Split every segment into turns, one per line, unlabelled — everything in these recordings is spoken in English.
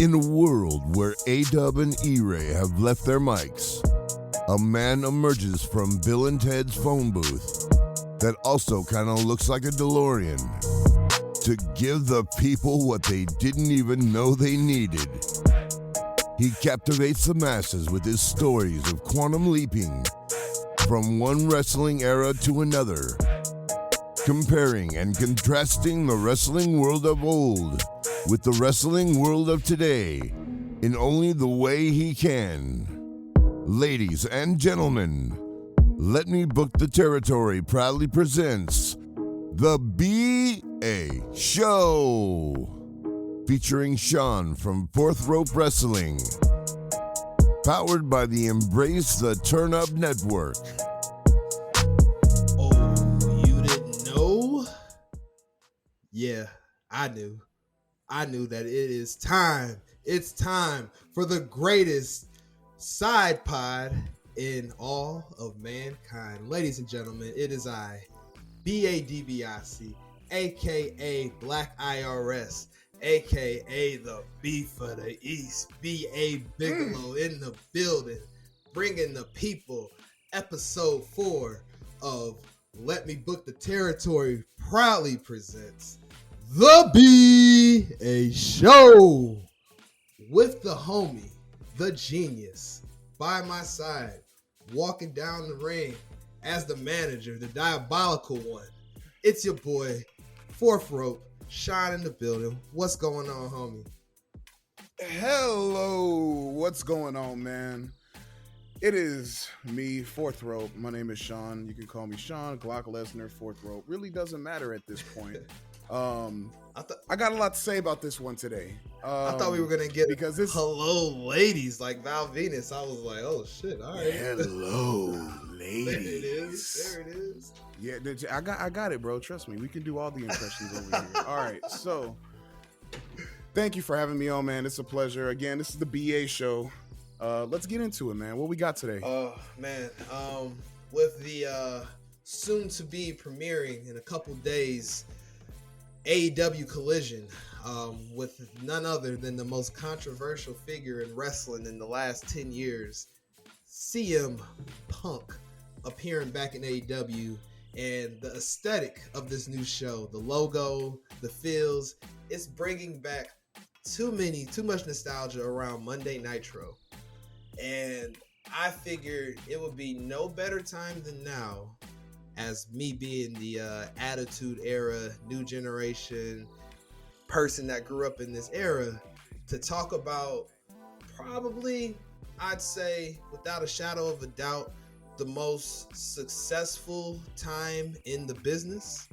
In a world where A-Dub and E-Ray have left their mics, a man emerges from Bill and Ted's phone booth that also kind of looks like a DeLorean to give the people what they didn't even know they needed. He captivates the masses with his stories of quantum leaping from one wrestling era to another, comparing and contrasting the wrestling world of old with the wrestling world of today in only the way he can. Ladies and gentlemen, Let Me Book the Territory proudly presents The B.A. Show, featuring Sean from Fourth Rope Wrestling, powered by the Embrace the Turn Up Network.
Oh, you didn't know? Yeah, I knew. I knew that it is time. It's time for the greatest side pod in all of mankind. Ladies and gentlemen, it is I, BADBIC, aka Black IRS, aka the Beef of the East, B.A. Bigelow in the building, bringing the people. Episode 4 of Let Me Book the Territory proudly presents The B.A. Show with the homie, the genius, by my side, walking down the ring as the manager, the diabolical one. It's your boy, Fourth Rope, Sean in the building. What's going on, homie?
Hello, what's going on, man? It is me, Fourth Rope. My name is Sean. You can call me Sean, Glock Lesnar, Fourth Rope. Really doesn't matter at this point. I got a lot to say about this one today.
I thought we were gonna get
because this
hello ladies like Val Venus. I was like, oh shit, all right.
Hello, ladies.
There it is.
Yeah, I got it, bro. Trust me, we can do all the impressions over here. All right, so thank you for having me on, man. It's a pleasure. Again, this is the BA show. Let's get into it, man. What we got today?
Oh man, with the soon to be premiering in a couple days, AEW Collision, with none other than the most controversial figure in wrestling in the last 10 years, CM Punk, appearing back in AEW, and the aesthetic of this new show, the logo, the feels, it's bringing back too much nostalgia around Monday Nitro. And I figured it would be no better time than now, as me being the Attitude Era, new generation person that grew up in this era, to talk about probably, I'd say, without a shadow of a doubt, the most successful time in the business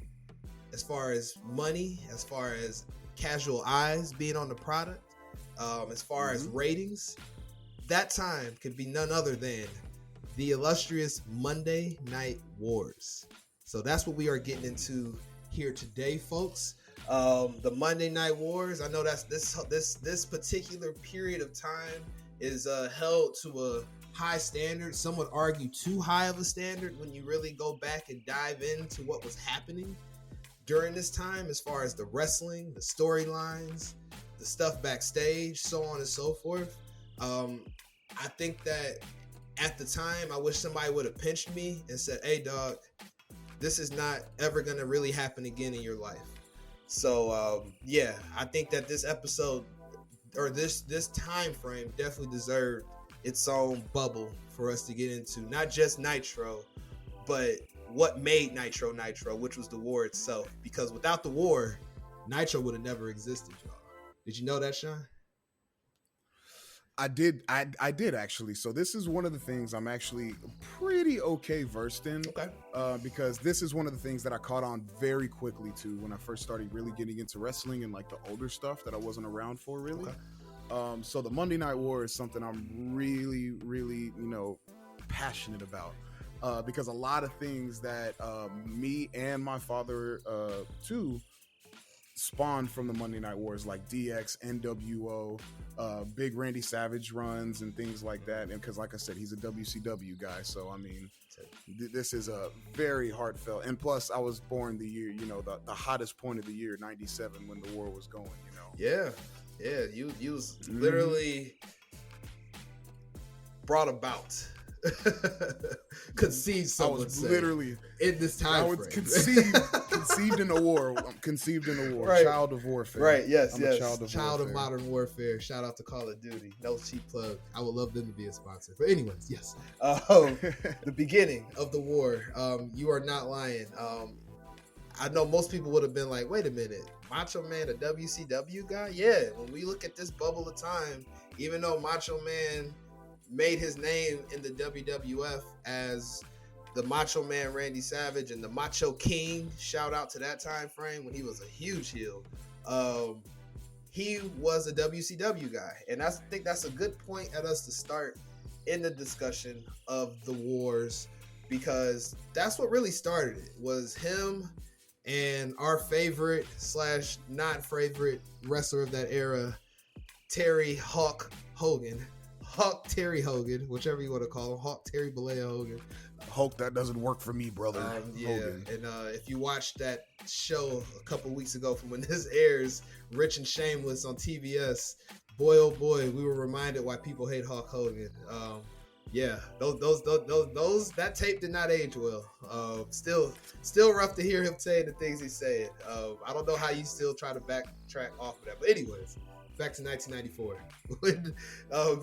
as far as money, as far as casual eyes being on the product, as far as ratings. That time could be none other than the illustrious Monday Night Wars. So that's what we are getting into here today, folks. The Monday Night Wars. I know that's this particular period of time is held to a high standard. Some would argue too high of a standard when you really go back and dive into what was happening during this time, as far as the wrestling, the storylines, the stuff backstage, so on and so forth. I think that at the time, I wish somebody would have pinched me and said, hey, dog, this is not ever going to really happen again in your life. So, yeah, I think that this episode, or this time frame, definitely deserved its own bubble for us to get into. Not just Nitro, but what made Nitro, which was the war itself. Because without the war, Nitro would have never existed, y'all. Did you know that, Sean?
I did actually. So this is one of the things I'm actually pretty okay versed in.
Okay.
Because this is one of the things that I caught on very quickly to when I first started really getting into wrestling and like the older stuff that I wasn't around for really. Okay. So the Monday Night War is something I'm really, really, passionate about. Because a lot of things that me and my father too spawned from the Monday Night Wars, like DX, NWO, big Randy Savage runs and things like that. And because, like I said, he's a WCW guy, so I mean, this is a very heartfelt. And plus, I was born the year, the hottest point of the year, '97, when the war was going.
Yeah. Yeah, you was literally brought about, conceived.
I
Someone
was
say
literally
in this time
I was
frame.
conceived in a war. I'm conceived in a war.
Right.
Child of warfare.
Right. Yes.
I'm
yes.
a child of warfare.
Modern warfare. Shout out to Call of Duty. No cheap plug. I would love them to be a sponsor. But anyways, yes. The beginning of the war. You are not lying. I know most people would have been like, wait a minute, Macho Man, a WCW guy? Yeah, when we look at this bubble of time, even though Macho Man made his name in the WWF as the Macho Man Randy Savage and the Macho King, shout out to that time frame when he was a huge heel. He was a WCW guy. And I think that's a good point at us to start in the discussion of the wars, because that's what really started it, was him and our favorite / not favorite wrestler of that era, Terry Hawk Hogan. Hawk Terry Hogan, whichever you want to call him. Hawk Terry Balea Hogan.
Hulk, that doesn't work for me, brother.
Yeah,
Hogan.
and if you watched that show a couple weeks ago from when this airs, Rich and Shameless on TBS, boy oh boy, we were reminded why people hate Hawk Hogan. Yeah, those that tape did not age well. Still rough to hear him saying the things he said. I don't know how you still try to backtrack off of that. But anyways, back to 1994 when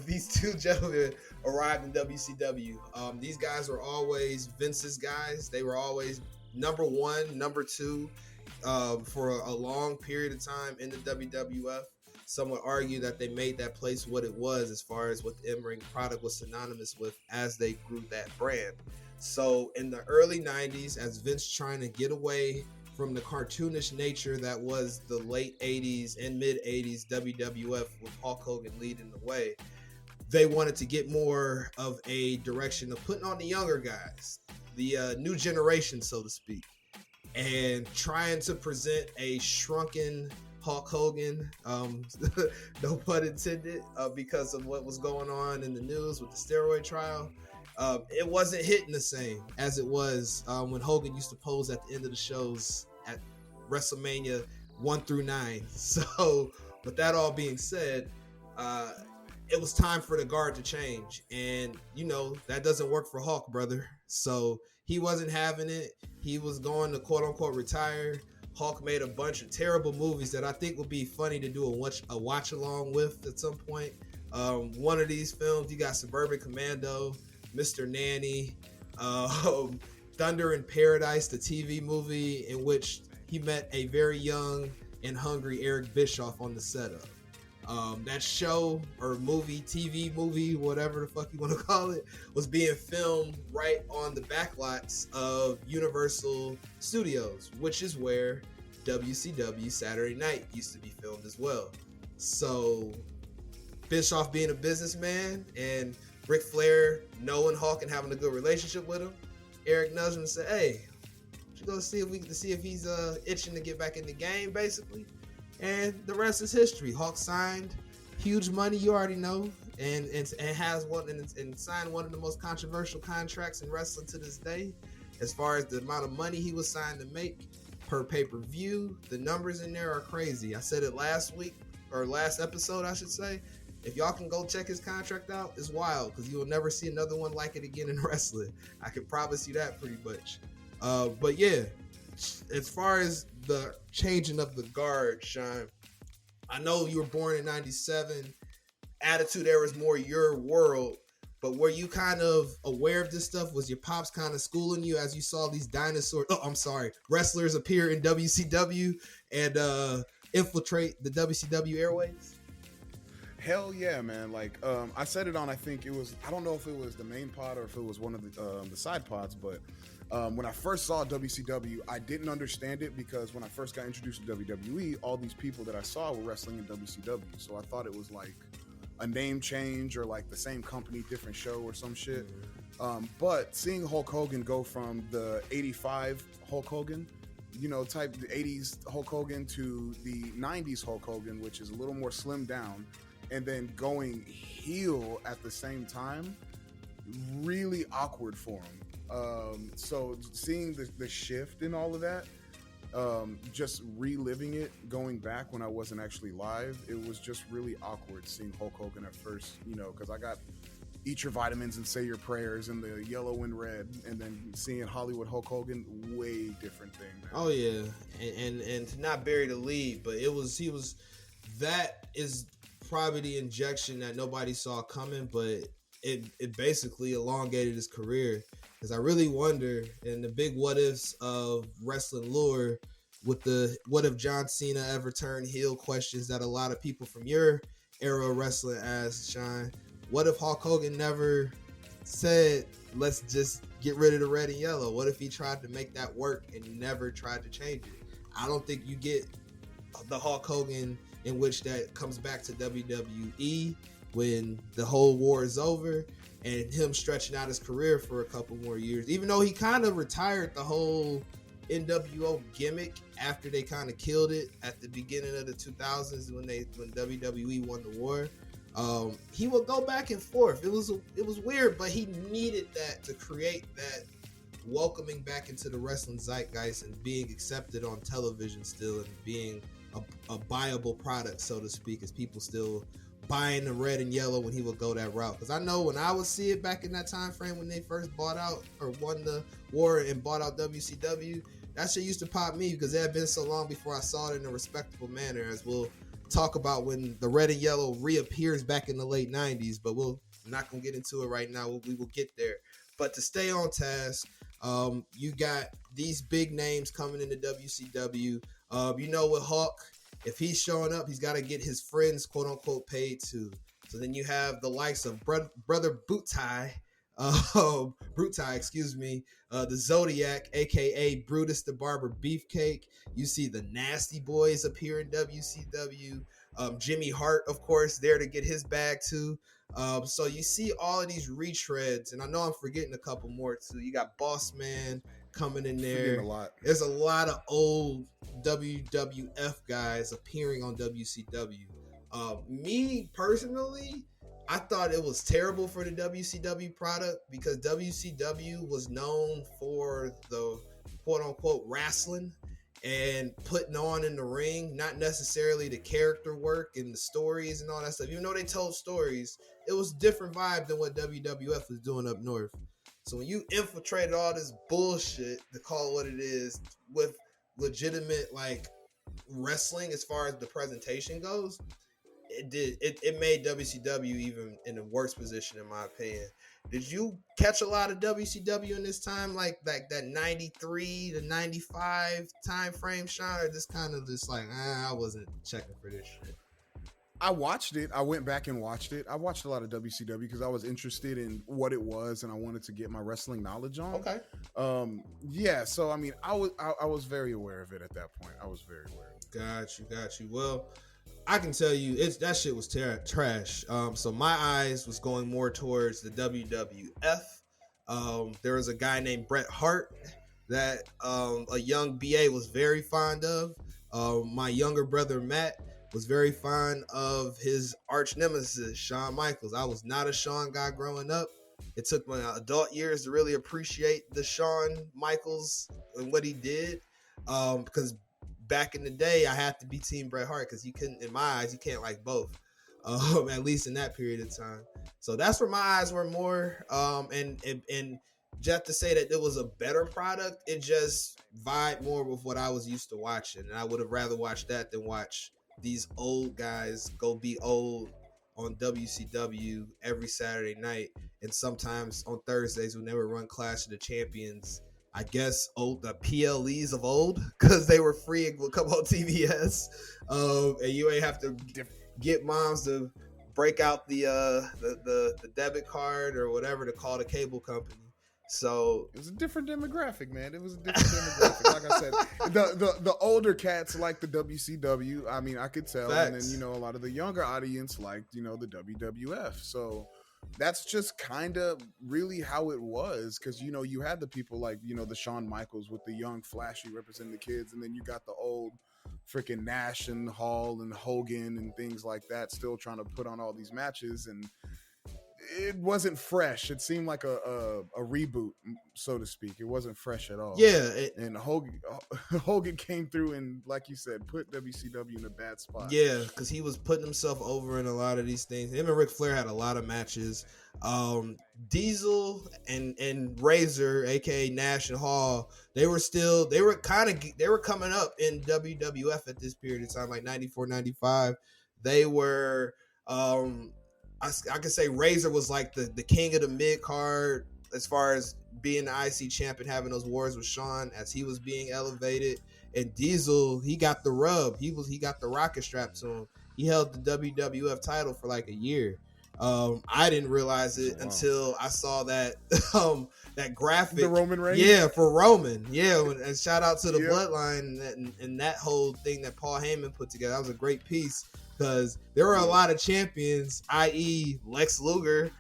these two gentlemen arrived in WCW. These guys were always Vince's guys. They were always number one, number two for a long period of time in the WWF. Some would argue that they made that place what it was as far as what the in-ring product was synonymous with as they grew that brand. So in the early 90s, as Vince trying to get away from the cartoonish nature that was the late 80s and mid 80s WWF with Hulk Hogan leading the way, they wanted to get more of a direction of putting on the younger guys, the new generation, so to speak, and trying to present a shrunken Hulk Hogan, no pun intended, because of what was going on in the news with the steroid trial. It wasn't hitting the same as it was when Hogan used to pose at the end of the shows at WrestleMania 1 through 9. So with that all being said, it was time for the guard to change. And, you know, that doesn't work for Hulk, brother. So he wasn't having it. He was going to quote unquote retire. Hulk made a bunch of terrible movies that I think would be funny to do a watch along with at some point. One of these films, you got Suburban Commando, Mr. Nanny, Thunder in Paradise, the TV movie in which he met a very young and hungry Eric Bischoff on the setup. That show or TV movie, whatever the fuck you want to call it, was being filmed right on the backlots of Universal Studios, which is where WCW Saturday Night used to be filmed as well. So Bischoff being a businessman and Ric Flair knowing Hulk and having a good relationship with him, Eric nudged him and said, "Hey, you go see if he's itching to get back in the game, basically." And the rest is history. Hulk signed huge money, you already know, and has one and signed one of the most controversial contracts in wrestling to this day, as far as the amount of money he was signed to make per pay-per-view. The numbers in there are crazy. I said it last episode, I should say. If y'all can go check his contract out, it's wild, because you will never see another one like it again in wrestling. I can promise you that pretty much. But yeah, as far as the changing of the guard, Sean, I know you were born in 97. Attitude Era is more your world, but were you kind of aware of this stuff? Was your pops kind of schooling you as you saw these wrestlers appear in WCW and infiltrate the WCW airways?
Hell yeah, man. Like, I said it on, I think it was, I don't know if it was the main pod or if it was one of the side pods, but when I first saw WCW, I didn't understand it because when I first got introduced to WWE, all these people that I saw were wrestling in WCW. So I thought it was like a name change or like the same company, different show or some shit. But seeing Hulk Hogan go from the 85 Hulk Hogan, you know, type the 80s Hulk Hogan to the 90s Hulk Hogan, which is a little more slimmed down, and then going heel at the same time, really awkward for him. So seeing the shift in all of that, just reliving it, going back when I wasn't actually live, it was just really awkward seeing Hulk Hogan at first, because I got eat your vitamins and say your prayers and the yellow and red, and then seeing Hollywood Hulk Hogan, way different thing, man.
Oh yeah, and to not bury the lead, but that is probably the injection that nobody saw coming, but it basically elongated his career. Because I really wonder, and the big what ifs of wrestling lore, with the what if John Cena ever turned heel questions that a lot of people from your era of wrestling asked, Sean. What if Hulk Hogan never said, let's just get rid of the red and yellow? What if he tried to make that work and never tried to change it? I don't think you get the Hulk Hogan in which that comes back to WWE when the whole war is over, and him stretching out his career for a couple more years, even though he kind of retired the whole NWO gimmick after they kind of killed it at the beginning of the 2000s when WWE won the war. He would go back and forth. It was weird, but he needed that to create that welcoming back into the wrestling zeitgeist and being accepted on television still, and being a buyable product, so to speak, as people still buying the red and yellow when he would go that route. Because I know when I would see it back in that time frame when they first bought out or won the war and bought out WCW, that shit used to pop me because it had been so long before I saw it in a respectable manner, as we'll talk about when the red and yellow reappears back in the late 90s, but we're not gonna get into it right now. We will get there. But to stay on task, you got these big names coming into WCW. With Hawk, if he's showing up, he's got to get his friends, quote unquote, paid too. So then you have the likes of brother Brutai, the Zodiac, aka Brutus the Barber Beefcake. You see the Nasty Boys appear in WCW. Jimmy Hart, of course, there to get his bag too. So you see all of these retreads, and I know I'm forgetting a couple more too. You got Boss Man coming in there. There's a lot of old WWF guys appearing on WCW. Me personally, I thought it was terrible for the WCW product because WCW was known for the quote unquote wrestling and putting on in the ring, not necessarily the character work and the stories and all that stuff. Even though they told stories, it was a different vibe than what WWF was doing up north. So when you infiltrated all this bullshit, to call it what it is, with legitimate like wrestling as far as the presentation goes, it made WCW even in a worse position in my opinion. Did you catch a lot of WCW in this time, like that 93 to 95 time frame, Sean, or just kind of just like I wasn't checking for this shit?
I watched it. I went back and watched it. I watched a lot of WCW because I was interested in what it was and I wanted to get my wrestling knowledge on.
Okay.
Yeah. So I mean, I was very aware of it at that point. I was very aware of it.
Got you. Well, I can tell you, that shit was trash. So my eyes was going more towards the WWF. There was a guy named Bret Hart that a young BA was very fond of. My younger brother Matt was very fond of his arch nemesis, Shawn Michaels. I was not a Shawn guy growing up. It took my adult years to really appreciate the Shawn Michaels and what he did. Because back in the day, I had to be Team Bret Hart because you couldn't, in my eyes, you can't like both. At least in that period of time. So that's where my eyes were more. And just to say that it was a better product, it just vibed more with what I was used to watching. And I would have rather watched that than watch these old guys go be old on WCW every Saturday night. And sometimes on Thursdays when they would run Clash of the Champions, I guess the PLEs of old, because they were free and would come on TBS. And you ain't have to get moms to break out the debit card or whatever to call the cable company. So
it was a different demographic, man. It was a different demographic. Like I said, the older cats like the WCW. I mean, I could tell.
Facts.
And then, a lot of the younger audience liked, the WWF. So that's just kind of really how it was. Because, you had the people like, the Shawn Michaels with the young, flashy representing the kids. And then you got the old freaking Nash and Hall and Hogan and things like that still trying to put on all these matches. And it wasn't fresh. It seemed like a reboot, so to speak. It wasn't fresh at all.
Yeah,
and Hogan came through and, like you said, put WCW in a bad spot.
Yeah, because he was putting himself over in a lot of these things. Him and Ric Flair had a lot of matches. Diesel and Razor, aka Nash and Hall, they were coming up in WWF at this period of time, like 94, 95. They were I could say Razor was like the king of the mid card as far as being the IC champ and having those wars with Shawn as he was being elevated. And Diesel, he got the rub. He got the rocket strapped to him. He held the WWF title for like a year. I didn't realize it until I saw that that graphic.
The Roman Reigns?
Yeah, for Roman. Yeah, and shout out to the Bloodline and that whole thing that Paul Heyman put together. That was a great piece because there were a lot of champions, i.e. Lex Luger.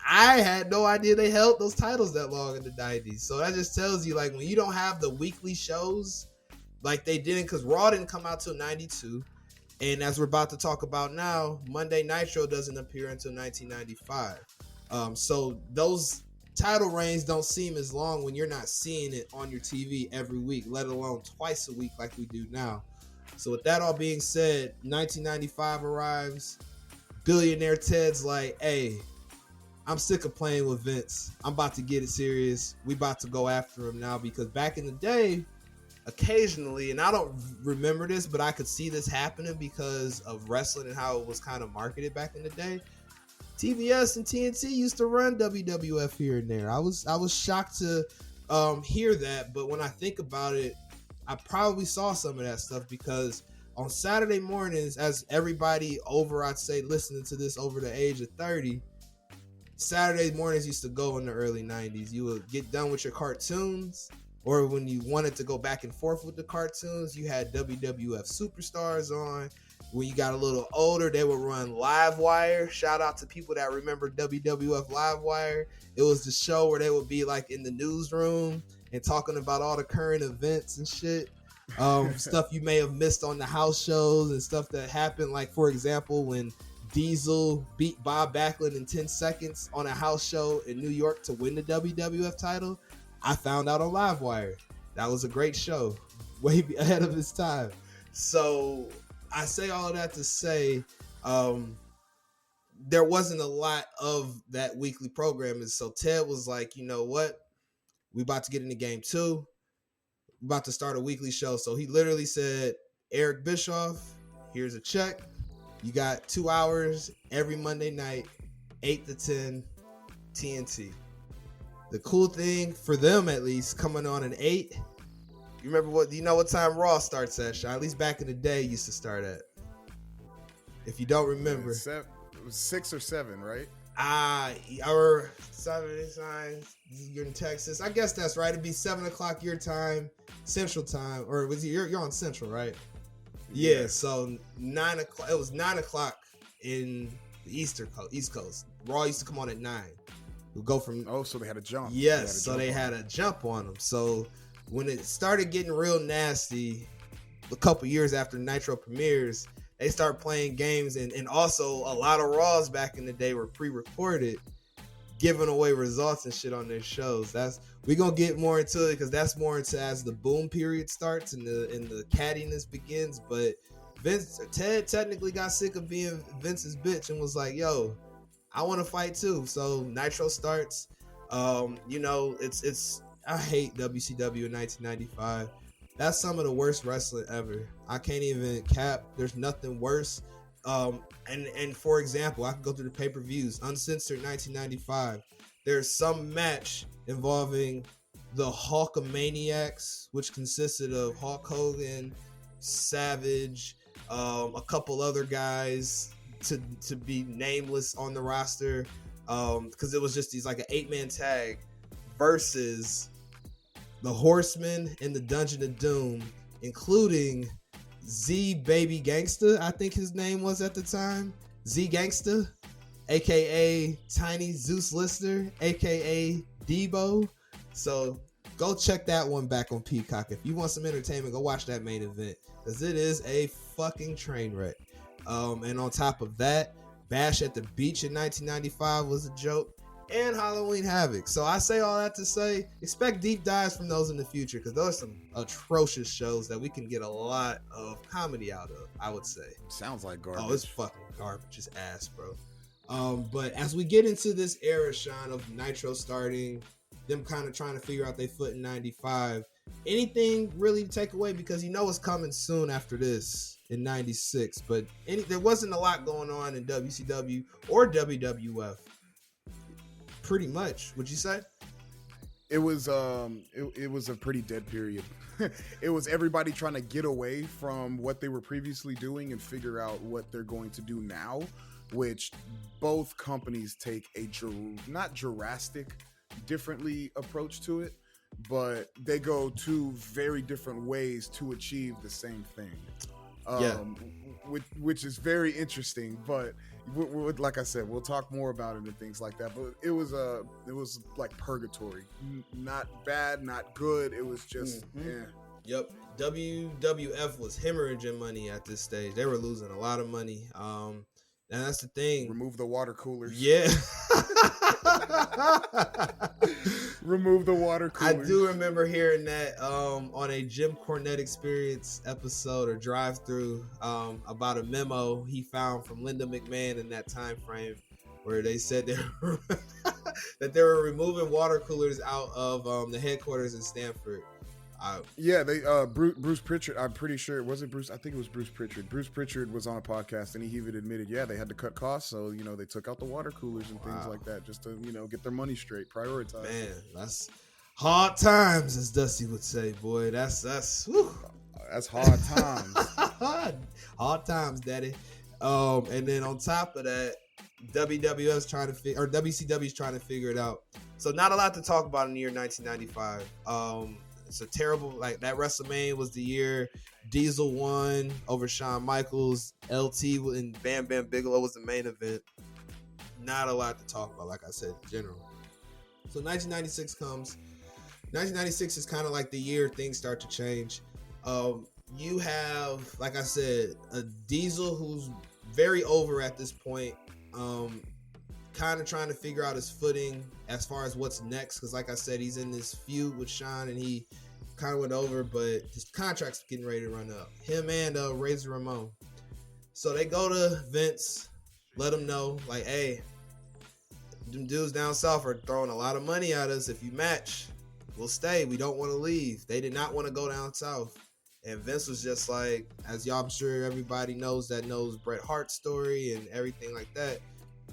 I had no idea they held those titles that long in the 90s. So that just tells you, like, when you don't have the weekly shows like they didn't, because Raw didn't come out till 92. And as we're about to talk about now, Monday Nitro doesn't appear until 1995. So those title reigns don't seem as long when you're not seeing it on your TV every week, let alone twice a week like we do now. So with that all being said, 1995 arrives. Billionaire Ted's like, hey, I'm sick of playing with Vince. I'm about to get it serious. We about to go after him now, because back in the day, occasionally, and I don't remember this, but I could see this happening because of wrestling and how it was kind of marketed back in the day. TBS and TNT used to run WWF here and there. I was shocked to hear that, but when I think about it, I probably saw some of that stuff, because on Saturday mornings, as everybody over, I'd say, listening to this over the age of 30, Saturday mornings used to go in the early 90s. You would get done with your cartoons, or when you wanted to go back and forth with the cartoons, you had WWF Superstars on. When you got a little older, they would run Livewire. Shout out to people that remember WWF Livewire. It was the show where they would be like in the newsroom and talking about all the current events and shit. Stuff you may have missed on the house shows and stuff that happened. Like, for example, when Diesel beat Bob Backlund in 10 seconds on a house show in New York to win the WWF title, I found out on Livewire. That was a great show, way ahead of its time. So I say all of that to say there wasn't a lot of that weekly programming. So Ted was like, you know what? We about to get into game 2. We about to start a weekly show. So he literally said, Eric Bischoff, here's a check. You got 2 hours every Monday night, 8 to 10, TNT. The cool thing for them, at least, coming on at 8. You know what time Raw starts at, Sean? At least back in the day, used to start at. If you don't remember,
it was 6 or 7, right?
Our 7, 9. You're in Texas. I guess that's right. It'd be 7 o'clock your time, Central Time, or was you're on Central, right? Yeah. So 9 o'clock. It was 9 o'clock in the East Coast. Raw used to come on at 9. We'll go from.
Oh, so they had a jump.
Yes, they had a jump on them. So when it started getting real nasty, a couple years after Nitro premieres, they start playing games, and also a lot of Raws back in the day were pre-recorded, giving away results and shit on their shows. We're gonna get more into it, because that's more into as the boom period starts and the cattiness begins. But Ted technically got sick of being Vince's bitch and was like, yo, I want to fight too. So Nitro starts. It's I hate WCW in 1995. That's some of the worst wrestling ever. I can't even cap. There's nothing worse. And for example, I can go through the pay-per-views. Uncensored 1995. There's some match involving the Hulkamaniacs, which consisted of Hulk Hogan, Savage, a couple other guys to be nameless on the roster, because it was just these like an 8-man tag versus the Horsemen and the Dungeon of Doom, including Z Baby Gangsta, I think his name was at the time. Z Gangsta, aka Tiny Zeus Lister, aka Debo. So go check that one back on Peacock. If you want some entertainment, go watch that main event, because it is a fucking train wreck. And on top of that, Bash at the Beach in 1995 was a joke, and Halloween Havoc. So I say all that to say, expect deep dives from those in the future, because those are some atrocious shows that we can get a lot of comedy out of, I would say.
Sounds like garbage.
Oh, it's fucking garbage. It's ass, bro. But as we get into this era, Sean, of Nitro starting, them kind of trying to figure out their foot in 95, anything really to take away? Because you know it's coming soon after this in 96, but there wasn't a lot going on in WCW or WWF. Pretty much, would you say?
It was it was a pretty dead period. It was everybody trying to get away from what they were previously doing and figure out what they're going to do now, which both companies take a not drastic differently approach to it, but they go two very different ways to achieve the same thing. Which is very interesting, but like I said, we'll talk more about it and things like that. But it was like purgatory, not bad, not good. It was just
Yep. WWF was hemorrhaging money at this stage. They were losing a lot of money. And that's the thing.
Remove the water coolers.
Yeah.
Remove the water coolers.
I do remember hearing that on a Jim Cornette Experience episode or drive-through about a memo he found from Linda McMahon in that time frame, where they said that they were removing water coolers out of the headquarters in Stamford.
They Bruce Pritchard, I'm pretty sure it wasn't Bruce. I think it was Bruce Pritchard. Bruce Pritchard was on a podcast and he even admitted, they had to cut costs, so they took out the water coolers and things like that just to get their money straight, prioritize.
Man, that's hard times, as Dusty would say. Boy, that's whew.
That's hard times.
Hard times, daddy. And then on top of that, WWF's trying to WCW's trying to figure it out. So not a lot to talk about in the year 1995. It's a terrible, that WrestleMania was the year Diesel won over Shawn Michaels. LT and Bam Bam Bigelow was the main event. Not a lot to talk about, like I said, in general. So 1996 comes. 1996 is kind of like the year things start to change. You have, like I said, a Diesel who's very over at this point. Kind of trying to figure out his footing as far as what's next, because like I said, he's in this feud with Shawn and he kind of went over, but his contract's getting ready to run up, him and Razor Ramon. So they go to Vince, let him know, like, hey, them dudes down south are throwing a lot of money at us. If you match, we'll stay. We don't want to leave. They did not want to go down south. And Vince was just like, as y'all, I'm sure everybody knows Bret Hart's story and everything like that,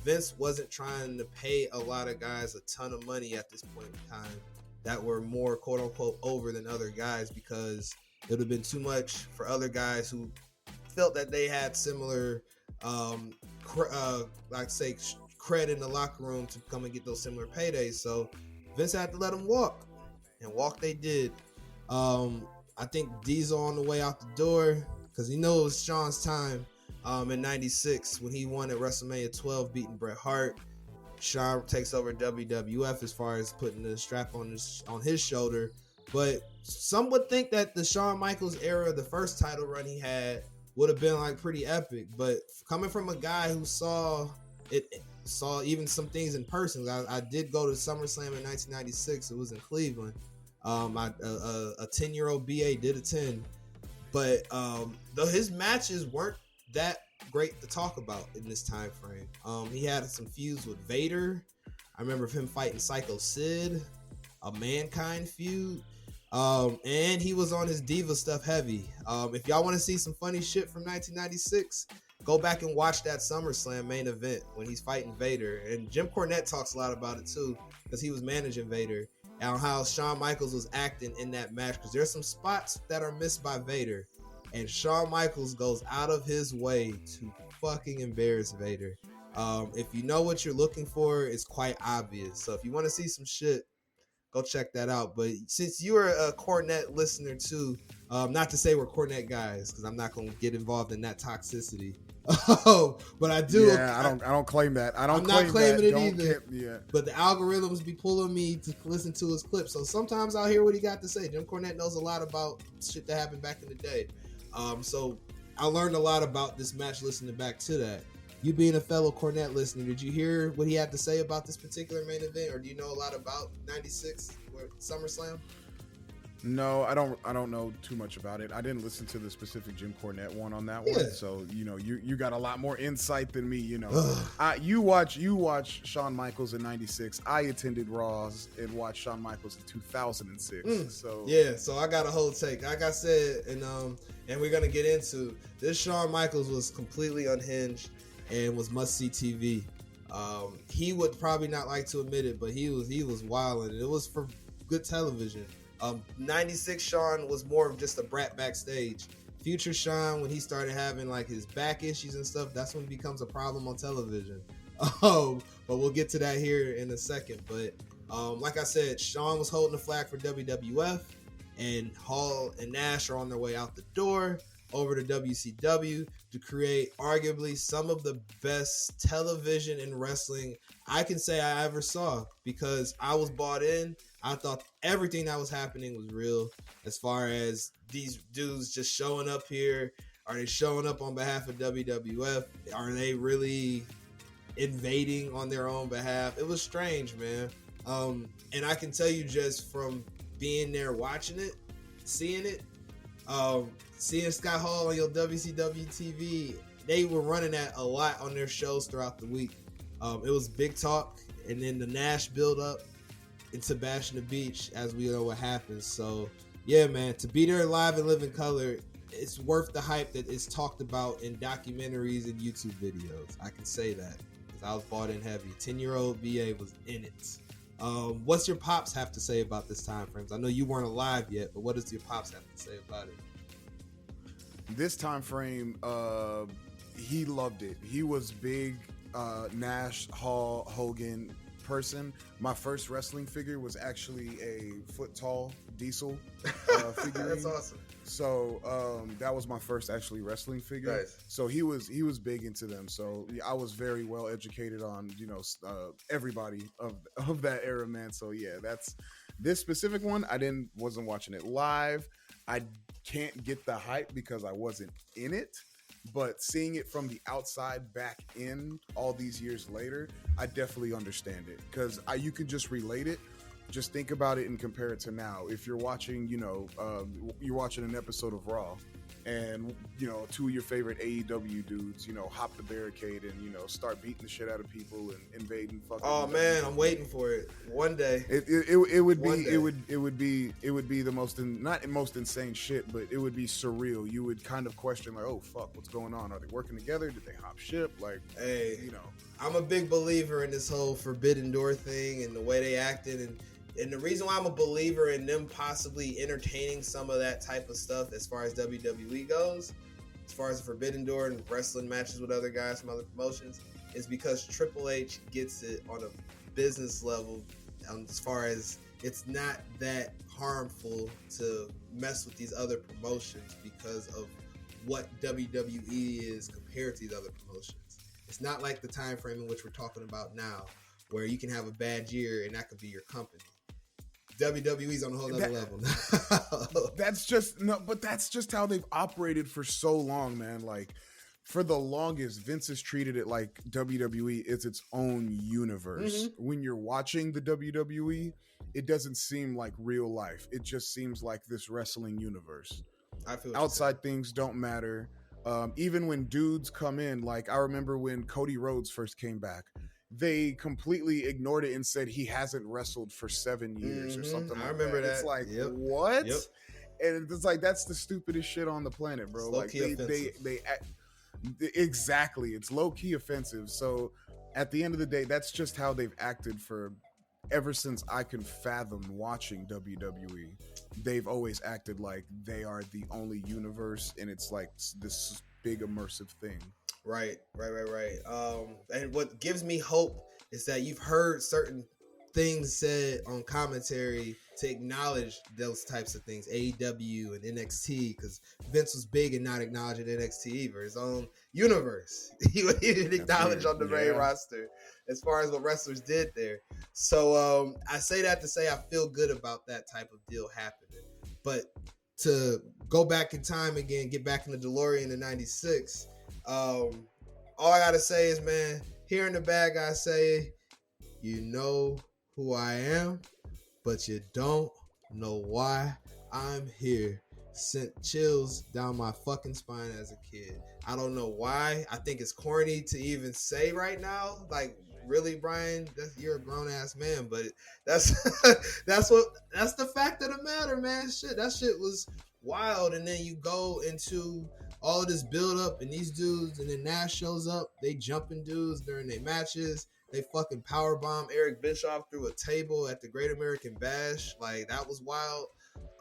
Vince wasn't trying to pay a lot of guys a ton of money at this point in time that were more quote unquote over than other guys, because it would have been too much for other guys who felt that they had similar, cred in the locker room to come and get those similar paydays. So Vince had to let them walk, and walk they did. I think Diesel on the way out the door, because he knows it was Shawn's time. In 96 when he won at WrestleMania 12, beating Bret Hart. Shawn takes over WWF as far as putting the strap on his shoulder. But some would think that the Shawn Michaels era, the first title run he had, would have been pretty epic. But coming from a guy who saw even some things in person, I did go to SummerSlam in 1996. It was in Cleveland. A 10-year-old BA did attend, but though his matches weren't that great to talk about in this time frame. He had some feuds with Vader. I remember him fighting Psycho Sid, a Mankind feud, and he was on his diva stuff heavy. If y'all want to see some funny shit from 1996, go back and watch that SummerSlam main event when he's fighting Vader. And Jim Cornette talks a lot about it too, because he was managing Vader, and how Shawn Michaels was acting in that match, because there's some spots that are missed by Vader. And Shawn Michaels goes out of his way to fucking embarrass Vader. If you know what you're looking for, it's quite obvious. So if you want to see some shit, go check that out. But since you are a Cornette listener too, not to say we're Cornette guys, because I'm not going to get involved in that toxicity. But I do.
Yeah, I don't claim that. I'm
not claiming it
don't
either. But the algorithms be pulling me to listen to his clips. So sometimes I'll hear what he got to say. Jim Cornette knows a lot about shit that happened back in the day. So I learned a lot about this match listening back to that. you being a fellow Cornette listener, did you hear what he had to say about this particular main event, or do you know a lot about '96 SummerSlam?
No, I don't know too much about it. I didn't listen to the specific Jim Cornette one on that
Yeah.
one, so you got a lot more insight than me. You watch Shawn Michaels in '96. I attended Raws and watched Shawn Michaels in 2006. So
yeah, so I got a whole take. Like I said, and we're gonna get into this. Shawn Michaels was completely unhinged and was must see TV. He would probably not like to admit it, but he was wilding. It was for good television. 96 Shawn was more of just a brat backstage. Future Shawn, when he started having like his back issues and stuff, that's when it becomes a problem on television. But we'll get to that here in a second. But like I said, Shawn was holding the flag for WWF, and Hall and Nash are on their way out the door over to WCW to create arguably some of the best television and wrestling I can say I ever saw, because I was bought in. I thought everything that was happening was real, as far as these dudes just showing up here. Are they showing up on behalf of WWF? Are they really invading on their own behalf? It was strange, man. And I can tell you, just from being there, watching it, seeing it, seeing Scott Hall on your WCW TV, they were running that a lot on their shows throughout the week. It was big talk, and then the Nash build up into Bash in the Beach, as we know what happens. So yeah, man, to be there live and live in color, it's worth the hype that is talked about in documentaries and YouTube videos. I can say that because I was bought in heavy. 10-year-old VA was in it. What's your pops have to say about this time frames? I know you weren't alive yet, but what does your pops have to say about it?
This time frame, he loved it. He was big Nash, Hall, Hogan person. My first wrestling figure was actually a foot tall Diesel figurine.
That's awesome.
So that was my first actually wrestling figure.
Nice.
So he was big into them. So I was very well educated on everybody of that era, man. So yeah, that's this specific one. Wasn't watching it live. I can't get the hype because I wasn't in it. But seeing it from the outside back in all these years later, I definitely understand it, because you can just relate it. Just think about it and compare it to now. If you're watching, you're watching an episode of Raw, and two of your favorite AEW dudes, hop the barricade and start beating the shit out of people and invading fucking.
Oh man, I'm waiting for it. One day.
It would be the most insane shit, but it would be surreal. You would kind of question like, oh fuck, what's going on? Are they working together? Did they hop ship? Like,
hey, I'm a big believer in this whole Forbidden Door thing and the way they acted, and the reason why I'm a believer in them possibly entertaining some of that type of stuff as far as WWE goes, as far as Forbidden Door and wrestling matches with other guys from other promotions, is because Triple H gets it on a business level, as far as it's not that harmful to mess with these other promotions because of what WWE is compared to these other promotions. It's not like the time frame in which we're talking about now, where you can have a bad year and that could be your company. WWE's on a whole other level.
That's just how they've operated for so long, man. Like, for the longest, Vince has treated it like WWE is its own universe. Mm-hmm. When you're watching the WWE, it doesn't seem like real life. It just seems like this wrestling universe.
I feel
outside things don't matter. Even when dudes come in, like I remember when Cody Rhodes first came back, they completely ignored it and said he hasn't wrestled for 7 years or something like that. I remember that. It's like, what? Yep. And it's like, that's the stupidest shit on the planet, bro. Like they exactly. It's low-key offensive. So at the end of the day, that's just how they've acted for ever since I can fathom watching WWE. They've always acted like they are the only universe, and it's like this big immersive thing.
Right. And what gives me hope is that you've heard certain things said on commentary to acknowledge those types of things, AEW and NXT, because Vince was big in not acknowledging NXT either, his own universe. He didn't acknowledge on the main roster as far as what wrestlers did there. So I say that to say I feel good about that type of deal happening. But to go back in time again, get back in the DeLorean in '96, all I gotta say is, man, hearing the bad guy say, you know who I am, but you don't know why I'm here, sent chills down my fucking spine as a kid. I don't know why. I think it's corny to even say right now. Like, really, Brian? You're a grown ass man, but that's that's the fact of the matter, man. Shit, that shit was wild. And then you go into all of this build up, and these dudes, and then Nash shows up. They jumping dudes during their matches. They fucking powerbomb Eric Bischoff through a table at the Great American Bash. Like, that was wild.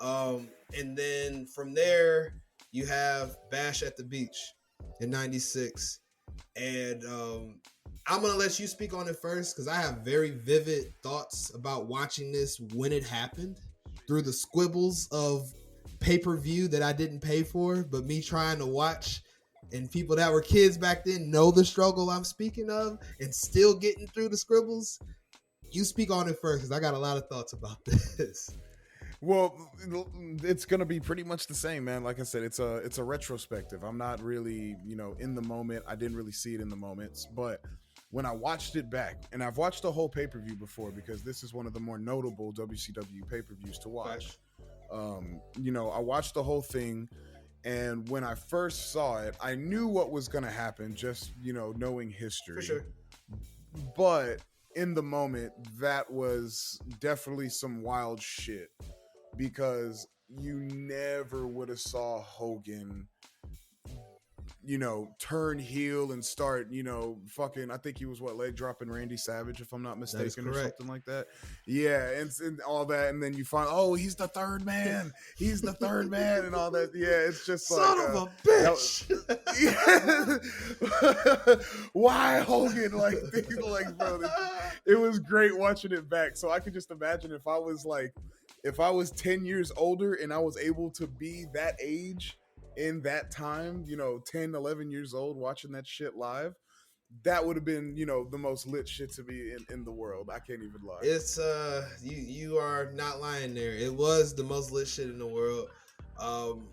And then from there, you have Bash at the Beach in '96. And I'm going to let you speak on it first, because I have very vivid thoughts about watching this when it happened through the squibbles of pay-per-view that I didn't pay for, but me trying to watch, and people that were kids back then know the struggle I'm speaking of and still getting through the scribbles. You speak on it first, because I got a lot of thoughts about this.
Well, it's gonna be pretty much the same, man. Like I said, it's a retrospective. I'm not really, in the moment. I didn't really see it in the moments, but when I watched it back, and I've watched the whole pay-per-view before, because this is one of the more notable WCW pay-per-views to watch. I watched the whole thing, and when I first saw it, I knew what was gonna happen, just knowing history.
For sure.
But in the moment, that was definitely some wild shit, because you never would have saw Hogan, turn heel and start, fucking, I think he was leg dropping Randy Savage, if I'm not mistaken, or something like that. Yeah, and all that, and then you find, oh, he's the third man, and all that. Yeah, it's just
son
like,
of a bitch.
Why Hogan? Like, bro, it was great watching it back. So I could just imagine if I was 10 years older and I was able to be that age in that time, 10, 11 years old, watching that shit live, that would have been, the most lit shit to be in the world. I can't even lie.
It's, you are not lying there. It was the most lit shit in the world. I'm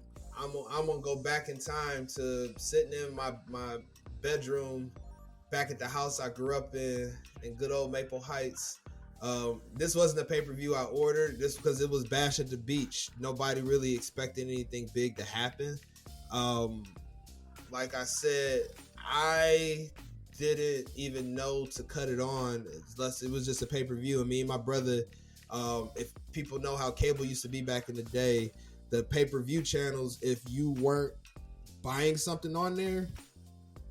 gonna go back in time to sitting in my bedroom back at the house I grew up in good old Maple Heights. This wasn't a pay-per-view I ordered, just because it was Bash at the Beach. Nobody really expected anything big to happen. Like I said, I didn't even know to cut it on, unless it was just a pay-per-view. And me and my brother, if people know how cable used to be back in the day, the pay-per-view channels, if you weren't buying something on there,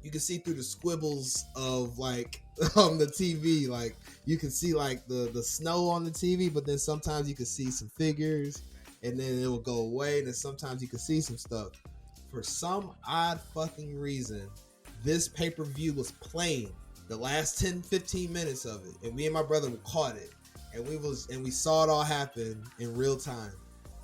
you can see through the squibbles of like on the TV. Like, you can see like the snow on the TV, but then sometimes you can see some figures, and then it will go away, and then sometimes you can see some stuff. For some odd fucking reason, this pay-per-view was playing the last 10-15 minutes of it, and me and my brother caught it, and we saw it all happen in real time,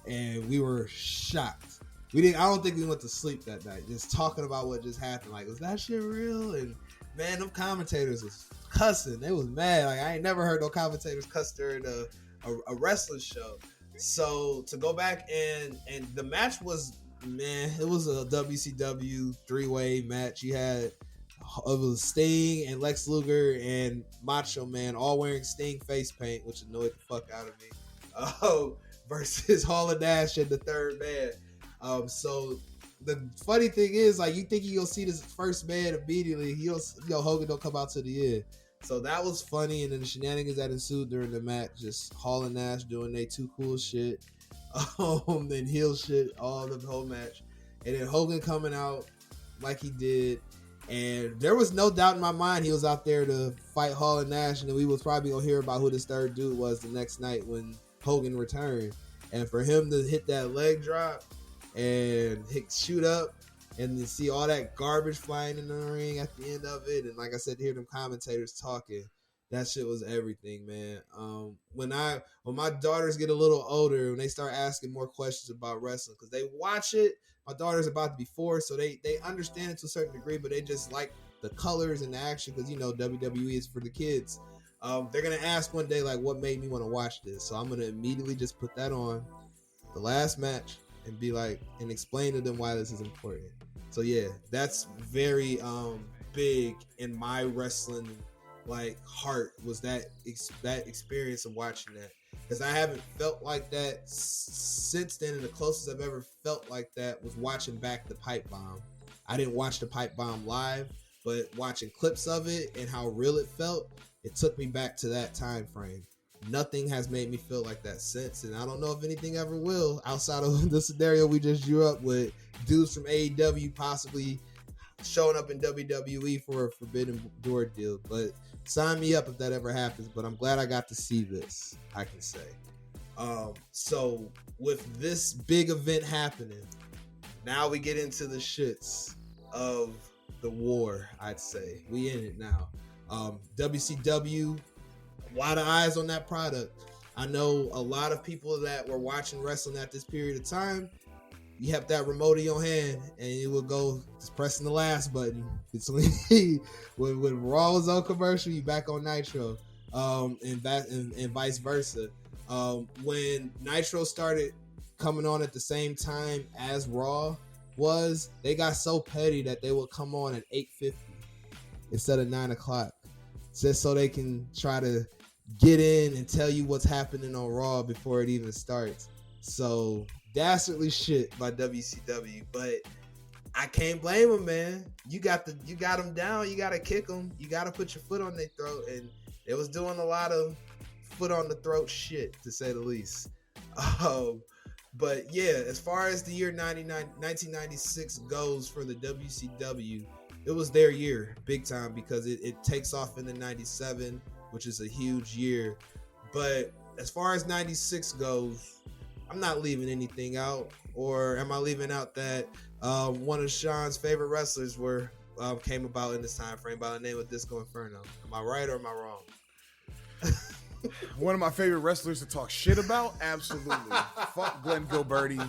and we were shocked. I don't think we went to sleep that night, just talking about what just happened. Like, was that shit real? And man, them commentators was cussing. They was mad. Like, I ain't never heard no commentators cuss during a wrestling show. So to go back and the match was, man, it was a WCW 3-way match. You had, it was Sting and Lex Luger and Macho Man all wearing Sting face paint, which annoyed the fuck out of me. Versus Hall and Nash and the third man. So the funny thing is, like, you think you'll see this first man immediately, Hogan don't come out to the end. So that was funny, and then the shenanigans that ensued during the match, just Hall and Nash doing they too cool shit, then heel shit all the whole match, and then Hogan coming out like he did, and there was no doubt in my mind he was out there to fight Hall and Nash, and then we was probably gonna hear about who this third dude was the next night when Hogan returned, and for him to hit that leg drop and shoot up, and then see all that garbage flying in the ring at the end of it, and like I said, hear them commentators talking, that shit was everything, man. When my daughters get a little older, when they start asking more questions about wrestling, because they watch it, my daughter's about to be 4, so they understand it to a certain degree, but they just like the colors and the action, because WWE is for the kids. They're gonna ask one day, like, what made me want to watch this? So I'm gonna immediately just put that on, the last match, and be like, and explain to them why this is important. So yeah, that's very big in my wrestling like heart was that experience of watching that, because I haven't felt like that since then, and the closest I've ever felt like that was watching back the Pipe Bomb. I didn't watch the Pipe Bomb live, but watching clips of it and how real it felt, it took me back to that time frame. Nothing has made me feel like that since, and I don't know if anything ever will, outside of the scenario we just drew up with dudes from AEW possibly showing up in WWE for a Forbidden Door deal. But sign me up if that ever happens. But I'm glad I got to see this, I can say. So with this big event happening, now we get into the shits of the war, I'd say. We in it now. WCW, a lot of eyes on that product. I know a lot of people that were watching wrestling at this period of time. You have that remote in your hand, and it will go just pressing the last button. It's when Raw was on commercial, you back on Nitro, and vice versa. When Nitro started coming on at the same time as Raw was, they got so petty that they would come on at 8:50 instead of 9 o'clock, just so they can try to get in and tell you what's happening on Raw before it even starts. So dastardly shit by WCW, but I can't blame them, man. You got them down. You got to kick them. You got to put your foot on their throat, and they was doing a lot of foot on the throat shit, to say the least. But yeah, as far as the year 1996 goes for the WCW, it was their year big time, because it takes off in the 97, which is a huge year. But as far as 96 goes, I'm not leaving anything out. Or am I leaving out that one of Sean's favorite wrestlers came about in this time frame by the name of Disco Inferno? Am I right or am I wrong?
One of my favorite wrestlers to talk shit about? Absolutely. Fuck Glenn Gilberti.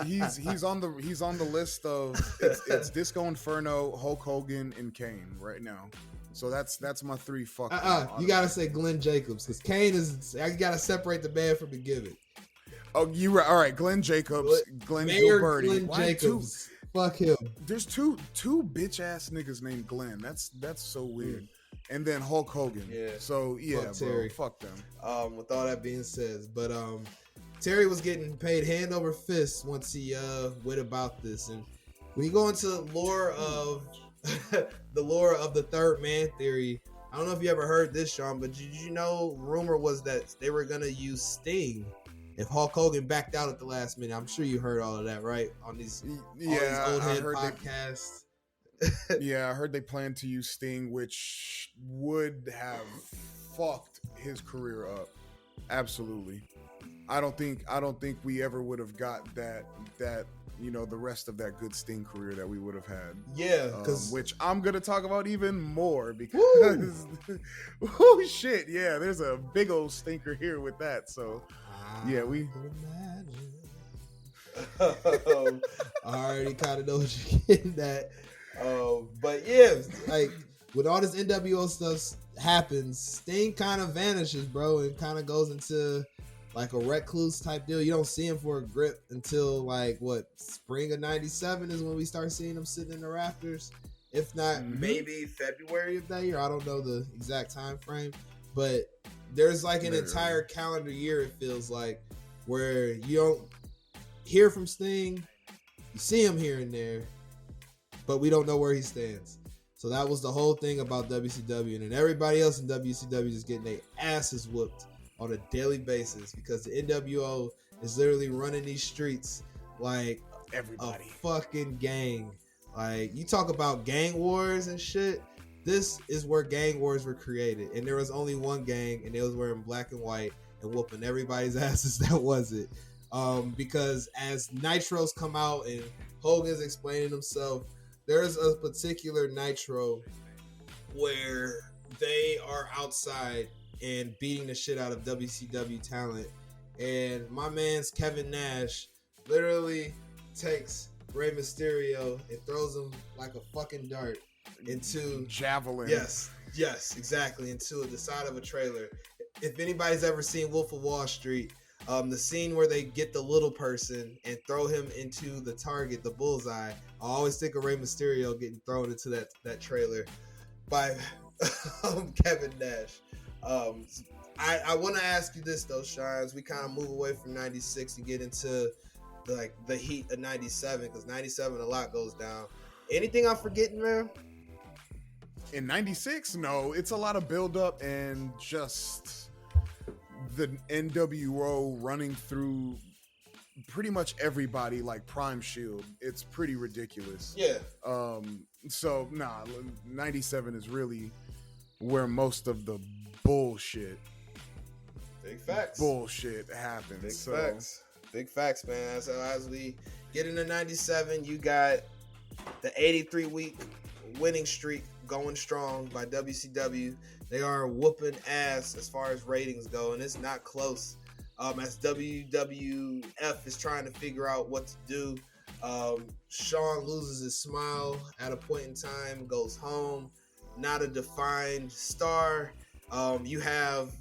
He's on the list of it's Disco Inferno, Hulk Hogan, and Kane right now. So that's my three. Fuck.
You gotta say Glenn Jacobs, because Kane is. I gotta separate the man from the gimmick.
Oh, you right. All right, Glenn Jacobs, Glenn Gilberti.
Glenn Jacobs. Fuck him.
There's two bitch ass niggas named Glenn. That's so weird. And then Hulk Hogan. Yeah. So yeah, fuck Terry. Fuck them.
With all that being said, but Terry was getting paid hand over fist once he went about this, and when you go into the lore of the third man theory, I don't know if you ever heard this, Sean, but did you know rumor was that they were gonna use Sting if Hulk Hogan backed out at the last minute? I'm sure you heard all of that, right? On these old head podcasts.
Yeah, I heard they plan to use Sting, which would have fucked his career up. Absolutely. I don't think we ever would have got that the rest of that good Sting career that we would have had.
Yeah,
which I'm gonna talk about even more, because oh shit, yeah, there's a big old stinker here with that. So yeah, we
I already kind of know what you're getting at. But yeah, like when all this NWO stuff happens, Sting kind of vanishes, bro, and kind of goes into like a recluse type deal. You don't see him for a grip until like spring of 97 is when we start seeing him sitting in the rafters. If not, maybe February of that year. I don't know the exact time frame, but there's like an entire calendar year, it feels like, where you don't hear from Sting. You see him here and there, but we don't know where he stands. So that was the whole thing about WCW, and then everybody else in WCW just getting their asses whooped on a daily basis, because the NWO is literally running these streets like everybody, a fucking gang. Like, you talk about gang wars and shit. This is where gang wars were created, and there was only one gang, and they was wearing black and white and whooping everybody's asses that was it. Because as Nitros come out and Hogan's explaining himself, there's a particular Nitro where they are outside and beating the shit out of WCW talent, and my man's Kevin Nash literally takes Rey Mysterio and throws him like a fucking dart into
javelin.
Yes, exactly, into the side of a trailer. If anybody's ever seen Wolf of Wall Street, The scene where they get the little person and throw him into the target, the bullseye. I always think of Rey Mysterio getting thrown into that trailer by Kevin Nash. I want to ask you this though, Sean, as we kind of move away from 96 and get into the heat of 97, because 97 a lot goes down. Anything I'm forgetting, man?
In 96, no, it's a lot of buildup and just the NWO running through pretty much everybody like Prime Shield. It's pretty ridiculous.
Yeah.
So 97 is really where most of the bullshit happens.
Big facts, man. So as we get into 97, you got the 83-week winning streak going strong by WCW. They are whooping ass as far as ratings go, and it's not close. As WWF is trying to figure out what to do, Shawn loses his smile at a point in time, goes home, not a defined star. You have,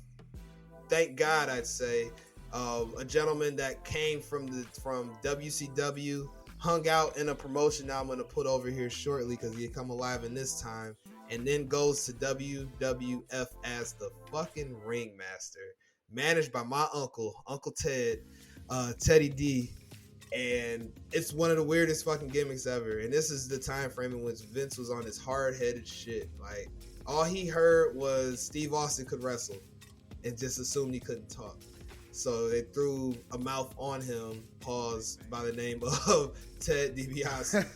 thank God, I'd say, a gentleman that came from WCW, hung out in a promotion now I'm going to put over here shortly because he come alive in this time, and then goes to WWF as the fucking ringmaster, managed by my Uncle Ted, Teddy D. And it's one of the weirdest fucking gimmicks ever. And this is the time frame in which Vince was on his hard-headed shit. Like, all he heard was Steve Austin could wrestle and just assumed he couldn't talk. So they threw a mouth on him, paused, by the name of Ted DiBiase.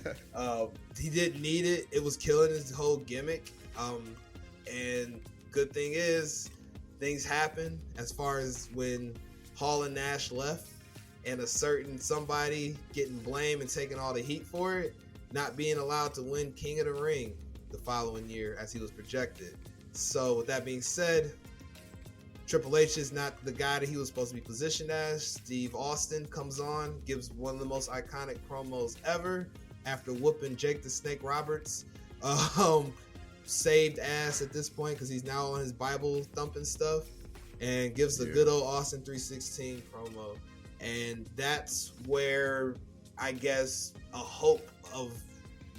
He didn't need it. It was killing his whole gimmick. And good thing is, things happen as far as when Hall and Nash left and a certain somebody getting blamed and taking all the heat for it, not being allowed to win King of the Ring the following year as he was projected. So with that being said, Triple H is not the guy that he was supposed to be positioned as. Steve Austin comes on, gives one of the most iconic promos ever after whooping Jake the Snake Roberts. Saved ass at this point because he's now on his Bible thumping stuff, and gives the good old Austin 3:16 promo. And that's where I guess a hope of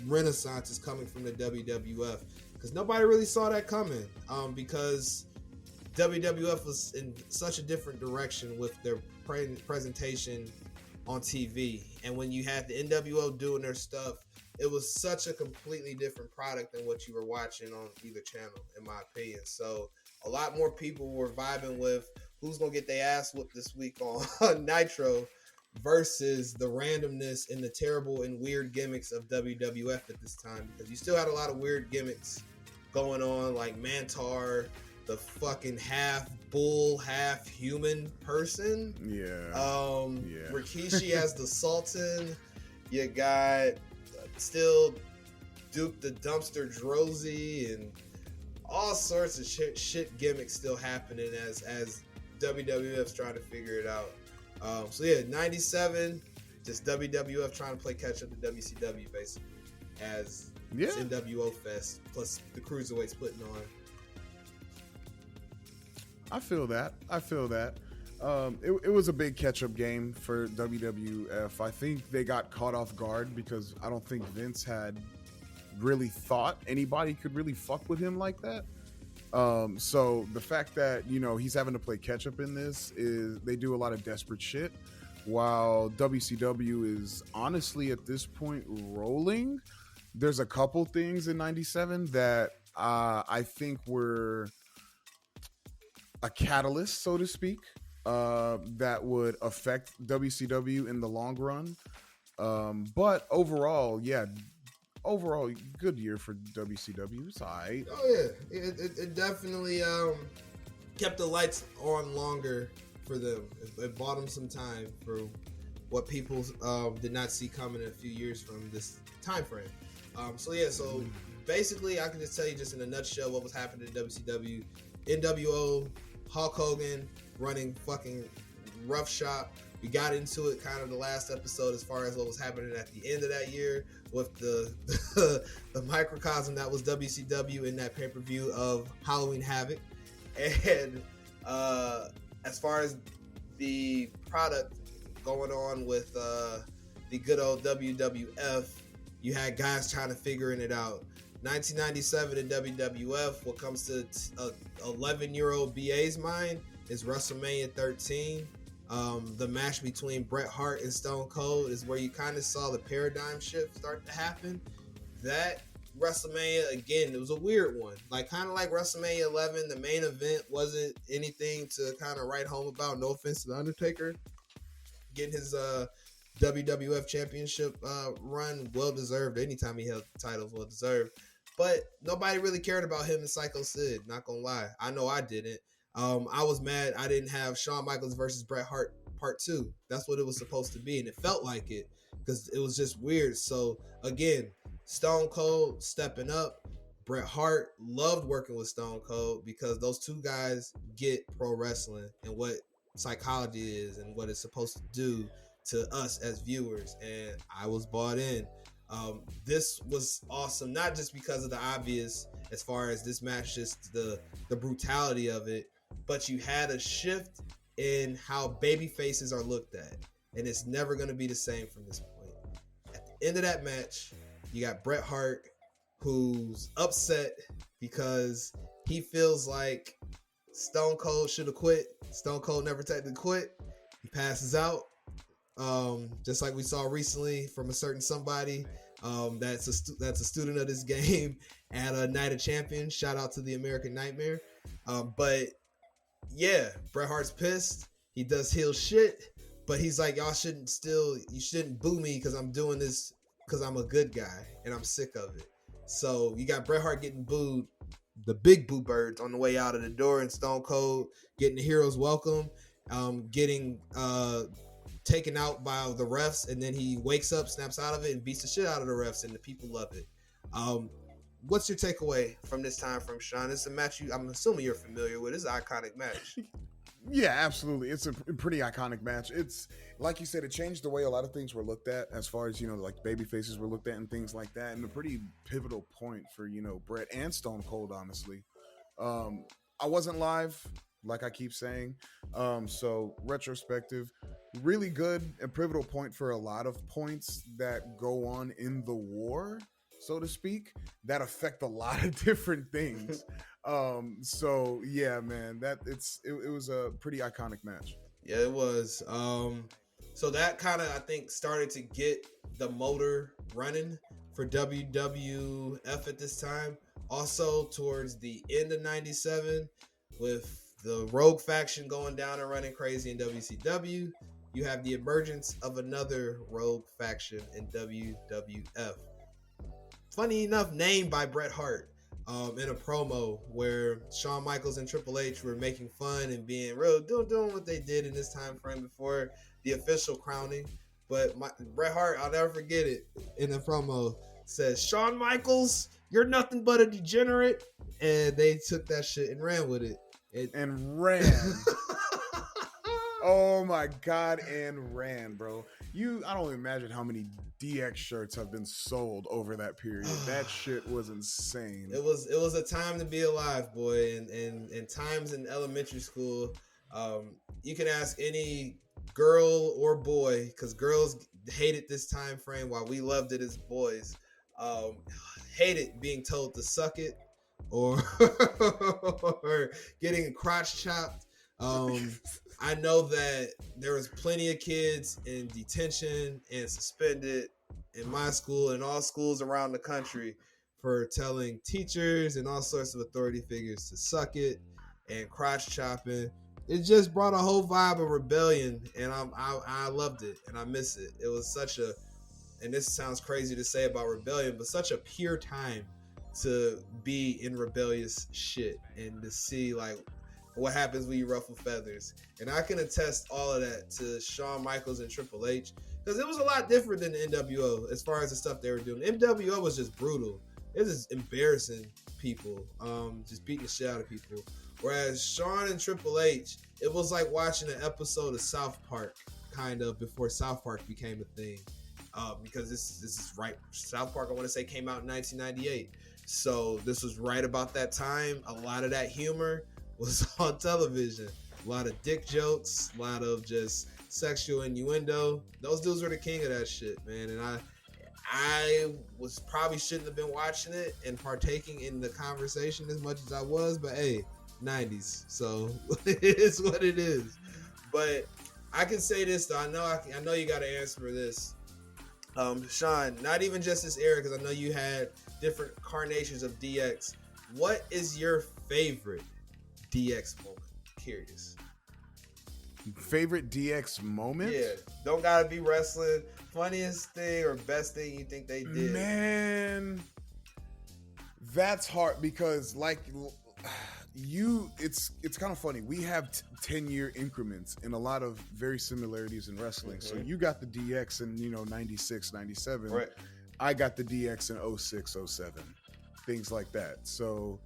renaissance is coming from the WWF, because nobody really saw that coming, because WWF was in such a different direction with their presentation on TV. And when you had the NWO doing their stuff, it was such a completely different product than what you were watching on either channel, in my opinion. So a lot more people were vibing with who's going to get their ass whooped this week on Nitro versus the randomness and the terrible and weird gimmicks of WWF at this time, because you still had a lot of weird gimmicks going on, like Mantar, the fucking half bull, half human person. Rikishi as the Sultan. You got still Duke the Dumpster Drozy, and all sorts of shit gimmicks still happening as WWF's trying to figure it out. 97, just WWF trying to play catch up to WCW basically, as it's NWO Fest plus the cruiserweights putting on.
I feel that. It was a big catch-up game for WWF. I think they got caught off guard because I don't think Vince had really thought anybody could really fuck with him like that. So the fact that, he's having to play catch-up in this is they do a lot of desperate shit, while WCW is honestly at this point rolling. There's a couple things in 97 that I think were a catalyst, so to speak, that would affect WCW in the long run. But overall, good year for WCW. It's all right.
Oh yeah, it definitely kept the lights on longer for them. It bought them some time for what people did not see coming in a few years from this time frame. So basically, I can just tell you just in a nutshell what was happening in WCW. NWO, Hulk Hogan running fucking rough shop. We got into it kind of the last episode as far as what was happening at the end of that year with the microcosm that was WCW in that pay-per-view of Halloween Havoc. And as far as the product going on with the good old WWF. You had guys trying to figuring it out. 1997 in WWF, what comes to a 11-year-old BA's mind is WrestleMania 13. The match between Bret Hart and Stone Cold is where you kind of saw the paradigm shift start to happen. That WrestleMania, again, it was a weird one. Like, kind of like WrestleMania 11, the main event wasn't anything to kind of write home about. No offense to The Undertaker getting his WWF championship run, well-deserved. Anytime he held titles, well-deserved. But nobody really cared about him and Psycho Sid, not gonna lie. I know I didn't. I was mad I didn't have Shawn Michaels versus Bret Hart Part 2. That's what it was supposed to be, and it felt like it because it was just weird. So, again, Stone Cold stepping up. Bret Hart loved working with Stone Cold because those two guys get pro wrestling and what psychology is and what it's supposed to do to us as viewers, and I was bought in. This was awesome, not just because of the obvious as far as this match, just the brutality of it, but you had a shift in how baby faces are looked at, and it's never going to be the same from this point. At the end of that match, you got Bret Hart, who's upset because he feels like Stone Cold should have quit. Stone Cold never technically quit. He passes out. Just like we saw recently from a certain somebody that's a student of this game at a Night of Champions. Shout out to the American Nightmare. But yeah, Bret Hart's pissed. He does heel shit, but he's like, you shouldn't boo me because I'm doing this because I'm a good guy and I'm sick of it. So you got Bret Hart getting booed, the big boo birds on the way out of the door, and Stone Cold getting the hero's welcome, getting taken out by the refs, and then he wakes up, snaps out of it, and beats the shit out of the refs, and the people love it. What's your takeaway from this time from Sean? It's a match I'm assuming you're familiar with. It's an iconic match.
Yeah, absolutely. It's a pretty iconic match. It's like you said, it changed the way a lot of things were looked at, as far as, like baby faces were looked at and things like that. And a pretty pivotal point for, Bret and Stone Cold, honestly. I wasn't live, like I keep saying. So retrospective, really good and pivotal point for a lot of points that go on in the war, so to speak, that affect a lot of different things. So yeah, man, it was a pretty iconic match.
Yeah, it was. So that kind of, I think, started to get the motor running for WWF at this time. Also, towards the end of '97, with the Rogue faction going down and running crazy in WCW, you have the emergence of another Rogue faction in WWF. Funny enough, named by Bret Hart. In a promo where Shawn Michaels and Triple H were making fun and being real, doing what they did in this time frame before the official crowning. But Bret Hart, I'll never forget it, in the promo says, "Shawn Michaels, you're nothing but a degenerate," and they took that shit and ran with it.
And ran. Oh my God, and ran, bro. I don't imagine how many DX shirts have been sold over that period. That shit was insane.
It was a time to be alive, boy. And times in elementary school, you can ask any girl or boy, because girls hated this time frame while we loved it as boys. Hated being told to suck it or getting crotch chopped. I know that there was plenty of kids in detention and suspended in my school and all schools around the country for telling teachers and all sorts of authority figures to suck it and crotch chopping. It just brought a whole vibe of rebellion, and I loved it and I miss it. It was such a, and this sounds crazy to say about rebellion, but such a pure time to be in rebellious shit and to see like what happens when you ruffle feathers. And I can attest all of that to Shawn Michaels and Triple H, because it was a lot different than the NWO as far as the stuff they were doing. NWO was just brutal. It was just embarrassing people, just beating the shit out of people. Whereas Shawn and Triple H, it was like watching an episode of South Park, kind of, before South Park became a thing. Because this is right, South Park, I want to say, came out in 1998. So this was right about that time. A lot of that humor was on television. A lot of dick jokes, a lot of just sexual innuendo. Those dudes were the king of that shit, man. And I was probably shouldn't have been watching it and partaking in the conversation as much as I was, but hey, 90s, so it's what it is. But I can say this though. I know you got to answer for this, Sean. Not even just this era, because I know you had different carnations of DX. What is your favorite DX moment? Curious.
Favorite DX moment?
Yeah, don't gotta be wrestling. Funniest thing or best thing you think they did?
Man, that's hard because it's kind of funny. We have 10-year increments in a lot of very similarities in wrestling. Mm-hmm. So you got the DX in 96, 97.
Right.
I got the DX in 06, 07. Things like that. So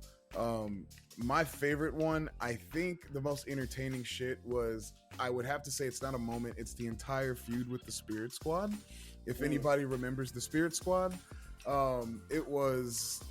my favorite one, I think the most entertaining shit was, I would have to say it's not a moment, it's the entire feud with the Spirit Squad. If anybody remembers the Spirit Squad, it was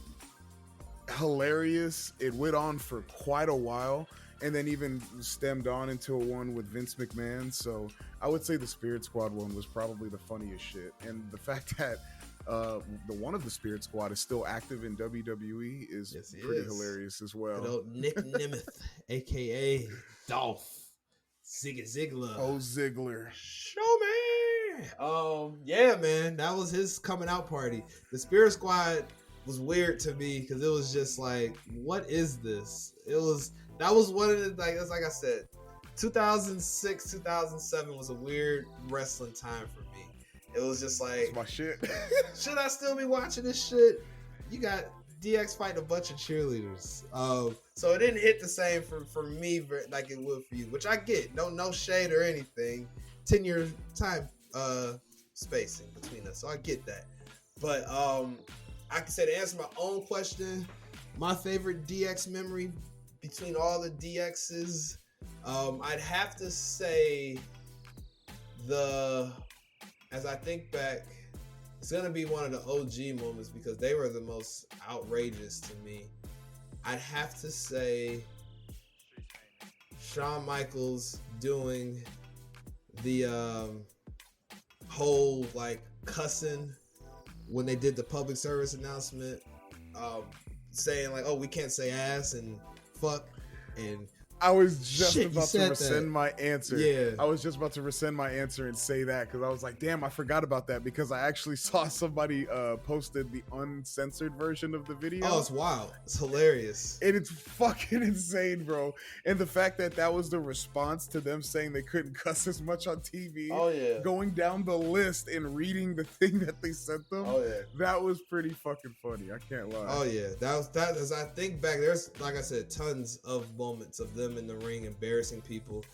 hilarious. It went on for quite a while and then even stemmed on into a one with Vince McMahon. So I would say the Spirit Squad one was probably the funniest shit. And the fact that the one of the Spirit Squad is still active in WWE is pretty hilarious as well.
Good old Nick Nemeth, aka Dolph Ziggler.
Oh, Ziggler.
Show me. Yeah, man, that was his coming out party. The Spirit Squad was weird to me because it was just like, what is this? That was one of the, like I said, 2006, 2007 was a weird wrestling time for me. It was just like,
that's my shit.
Should I still be watching this shit? You got DX fighting a bunch of cheerleaders. So it didn't hit the same for me like it would for you, which I get. No shade or anything. 10-year time spacing between us, so I get that. But I can say, to answer my own question, my favorite DX memory between all the DXs, I'd have to say as I think back, it's going to be one of the OG moments because they were the most outrageous to me. I'd have to say Shawn Michaels doing the whole cussing when they did the public service announcement, saying oh, we can't say ass and fuck, and
I was just about to rescind
that.
My answer.
Yeah.
I was just about to rescind my answer and say that because I was like, damn, I forgot about that because I actually saw somebody posted the uncensored version of the video.
Oh, it's wild. It's hilarious.
And it's fucking insane, bro. And the fact that was the response to them saying they couldn't cuss as much on TV.
Oh, yeah.
Going down the list and reading the thing that they sent them.
Oh, yeah.
That was pretty fucking funny. I can't lie.
Oh, yeah. That as I think back, there's, like I said, tons of moments of them in the ring embarrassing people.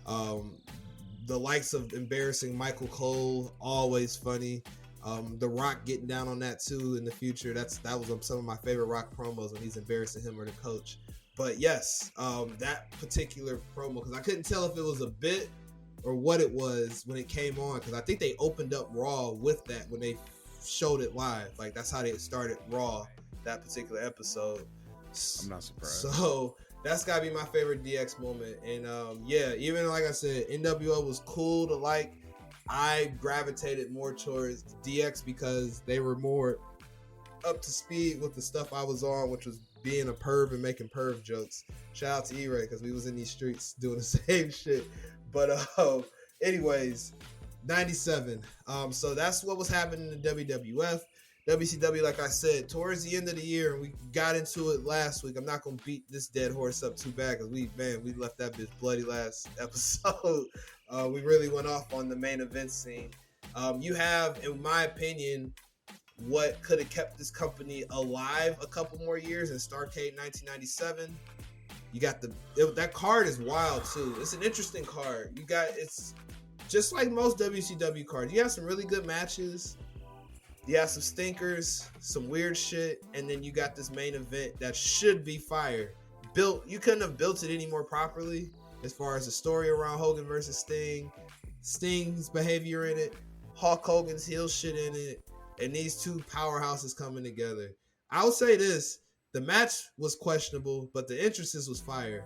The likes of embarrassing Michael Cole, always funny. The Rock getting down on that too in the future. That was some of my favorite Rock promos when he's embarrassing him or the coach. But yes, that particular promo, because I couldn't tell if it was a bit or what it was when it came on, because I think they opened up Raw with that when they showed it live. That's how they started Raw, that particular episode.
I'm not surprised.
So that's gotta be my favorite DX moment. And yeah, even like I said, NWO was cool to like. I gravitated more towards DX because they were more up to speed with the stuff I was on, which was being a perv and making perv jokes. Shout out to E-Ray because we was in these streets doing the same shit. But anyways, 97. So that's what was happening in WWF. WCW, like I said, towards the end of the year, and we got into it last week. I'm not gonna beat this dead horse up too bad because we left that bitch bloody last episode. We really went off on the main event scene. You have, in my opinion, what could have kept this company alive a couple more years in Starrcade 1997. You got that card is wild too. It's an interesting card. It's just like most WCW cards. You have some really good matches. You have some stinkers, some weird shit, and then you got this main event that should be fire. You couldn't have built it any more properly as far as the story around Hogan versus Sting, Sting's behavior in it, Hulk Hogan's heel shit in it, and these two powerhouses coming together. I would say this, the match was questionable, but the entrances was fire.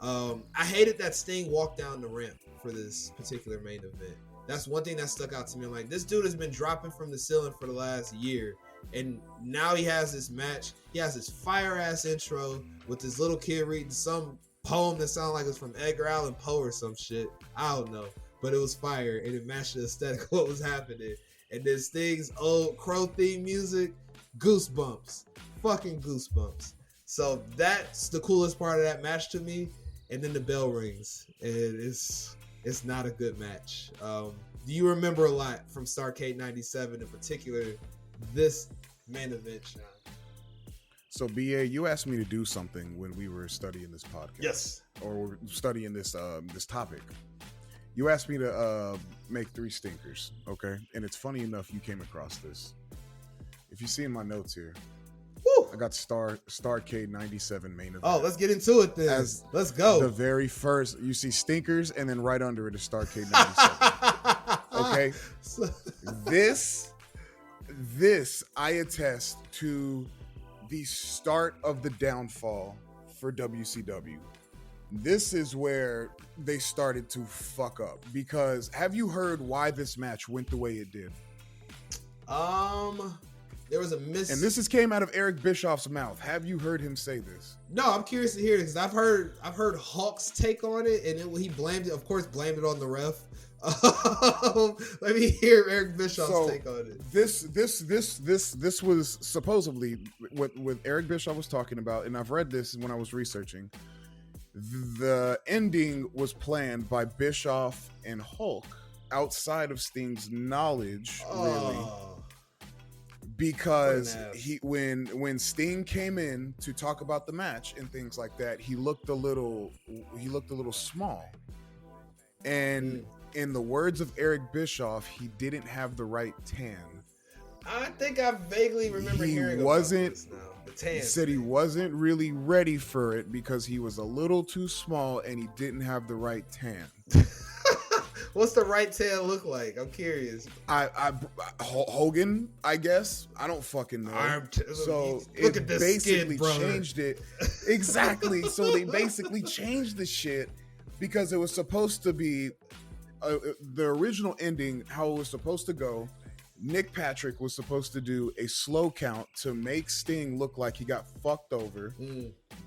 I hated that Sting walked down the ramp for this particular main event. That's one thing that stuck out to me. I'm like, this dude has been dropping from the ceiling for the last year, and now he has this match. He has this fire ass intro with this little kid reading some poem that sounded like it was from Edgar Allan Poe or some shit. I don't know, but it was fire and it matched the aesthetic of what was happening. And then Sting's old Crow theme music, goosebumps, fucking goosebumps. So that's the coolest part of that match to me. And then the bell rings, and it's not a good match. Do you remember a lot from Starrcade 97, in particular, this main event, Sean?
So, BA, you asked me to do something when we were studying this podcast.
Yes.
Or we're studying this this topic. You asked me to make 3 stinkers, okay? And it's funny enough you came across this. If you see in my notes here,
woo,
I got Starrcade 97 main event.
Oh, let's get into it then. Let's go.
The very first, you see stinkers, and then right under it is Starrcade 97. Okay? This, I attest to the start of the downfall for WCW. This is where they started to fuck up, because have you heard why this match went the way it did?
There was a
and this came out of Eric Bischoff's mouth. Have you heard him say this?
No, I'm curious to hear it, because I've heard Hulk's take on it, and he blamed it, of course, blamed it on the ref. Let me hear Eric Bischoff's take on it.
This was supposedly what Eric Bischoff was talking about, and I've read this when I was researching. The ending was planned by Bischoff and Hulk outside of Sting's knowledge, really, because when Sting came in to talk about the match and things like that, he looked a little small, and in the words of Eric Bischoff, he didn't have the right tan.
I think I vaguely remember hearing about this now. The tan.
He said he wasn't really ready for it because he was a little too small and he didn't have the right tan.
What's the right tan look like? I'm curious.
Hogan, I guess. I don't fucking know. So
look
it
at this
basically
skin,
changed it. Exactly. So they basically changed the shit because it was supposed to be the original ending, how it was supposed to go. Nick Patrick was supposed to do a slow count to make Sting look like he got fucked over.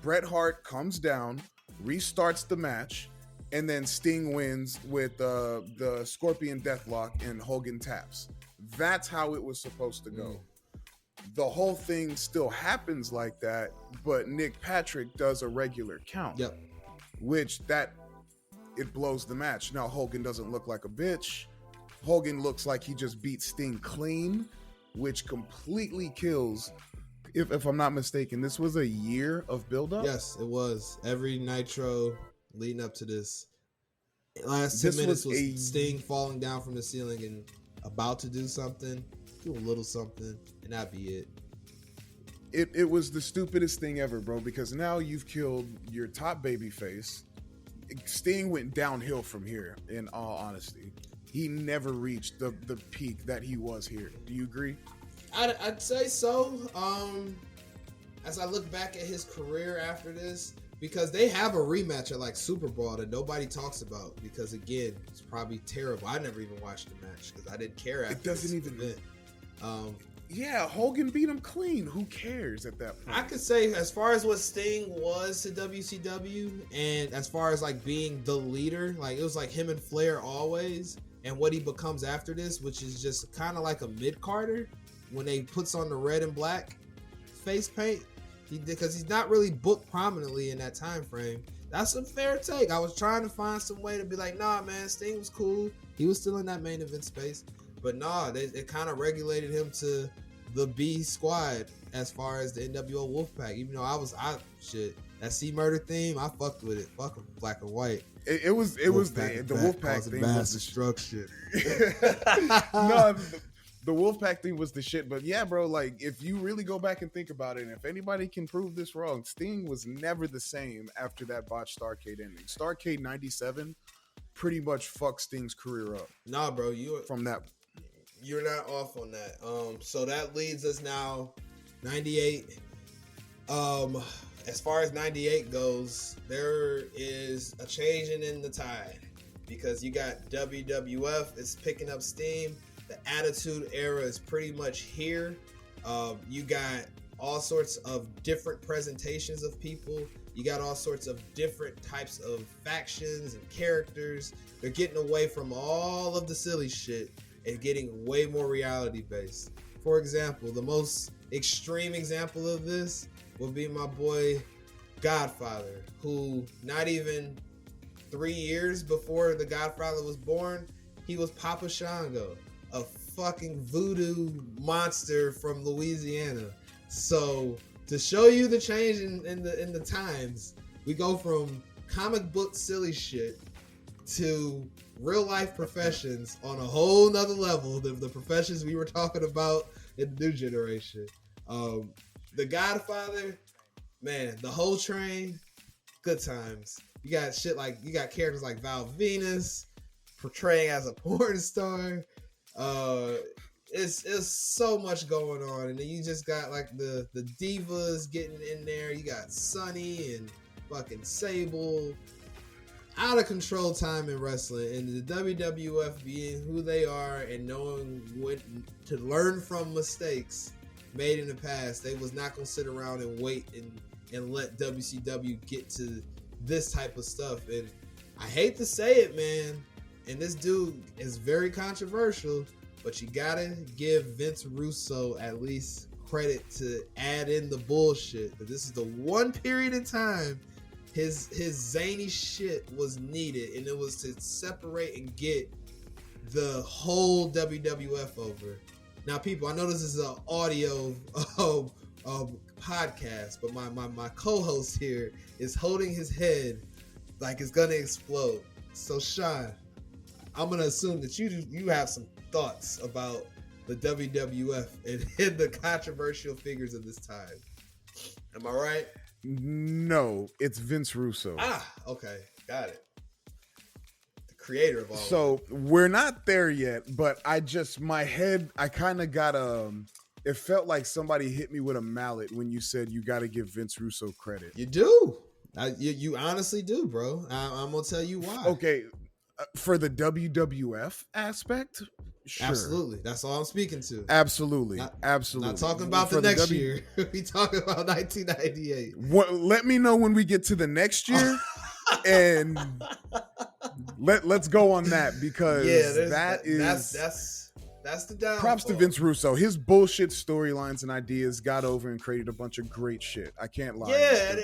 Bret Hart comes down, restarts the match, and then Sting wins with the Scorpion Deathlock and Hogan taps. That's how it was supposed to go. The whole thing still happens like that, but Nick Patrick does a regular count.
Yep.
Which it blows the match. Now Hogan doesn't look like a bitch. Hogan looks like he just beat Sting clean, which completely kills. If I'm not mistaken, this was a year of build-up?
Yes, it was. Every Nitro leading up to this. Last 10 minutes was Sting falling down from the ceiling and about to do something, do a little something, and that'd be it.
It was the stupidest thing ever, bro, because now you've killed your top babyface. Sting went downhill from here, in all honesty. He never reached the peak that he was here. Do you agree?
I'd say so. As I look back at his career after this, because they have a rematch at like Super Bowl that nobody talks about, because again, it's probably terrible. I never even watched the match because I didn't care after.
It doesn't even.
Event.
Yeah, Hogan beat him clean. Who cares at that point?
I could say, as far as what Sting was to WCW, and as far as like being the leader, like it was like him and Flair always, and what he becomes after this, which is just kind of like a mid-carder when they puts on the red and black face paint, because he's not really booked prominently in that time frame. That's a fair take. I was trying to find some way to be like, nah, man, Sting was cool. He was still in that main event space. But nah, it kind of regulated him to the B squad as far as the NWO Wolfpack. Even though that C Murder theme, I fucked with it. Fuck them, black and white.
It was the Wolfpack thing was the
destruction.
No, the Wolfpack thing was the shit. But yeah, bro, like if you really go back and think about it, and if anybody can prove this wrong, Sting was never the same after that botched Starrcade ending. Starrcade 97 pretty much fucked Sting's career up.
Nah, bro, you're not off on that. So that leads us now 98. as far as 98 goes, there is a changing in the tide because you got WWF is picking up steam. The Attitude Era is pretty much here. You got all sorts of different presentations of people. You got all sorts of different types of factions and characters. They're getting away from all of the silly shit and getting way more reality based. For example, the most extreme example of this will be my boy Godfather, who not even 3 years before the Godfather was born, he was Papa Shango, a fucking voodoo monster from Louisiana. So to show you the change in the times, we go from comic book silly shit to real life professions on a whole nother level than the professions we were talking about in the new generation. The Godfather, man, the whole train, good times. You got characters like Val Venus portraying as a porn star. It's so much going on, and then you just got like the divas getting in there. You got Sunny and fucking Sable. Out of control time in wrestling, and the WWF being who they are and knowing when to learn from mistakes made in the past. They was not gonna sit around and wait and let WCW get to this type of stuff. And I hate to say it, man, and this dude is very controversial, but you gotta give Vince Russo at least credit to add in the bullshit. But this is the one period in time his zany shit was needed, and it was to separate and get the whole WWF over. Now, people, I know this is an audio podcast, but my co-host here is holding his head like it's gonna explode. So, Sean, I'm gonna assume that you have some thoughts about the WWF and the controversial figures of this time. Am I right?
No, it's Vince Russo.
Okay, got it. The creator of all.
So we're not there yet, but my head, I kind of got it felt like somebody hit me with a mallet when you said you got to give Vince Russo credit.
You do. You honestly do, bro. I'm gonna tell you why.
Okay, for the WWF aspect, sure.
Absolutely. That's all I'm speaking to.
Absolutely.
Not
Absolutely.
Not talking about the next year. We talking about 1998.
Let me know when we get to the next year, and let's go on that, because
that's the downfall.
Props to Vince Russo. His bullshit storylines and ideas got over and created a bunch of great shit. I can't lie.
Yeah,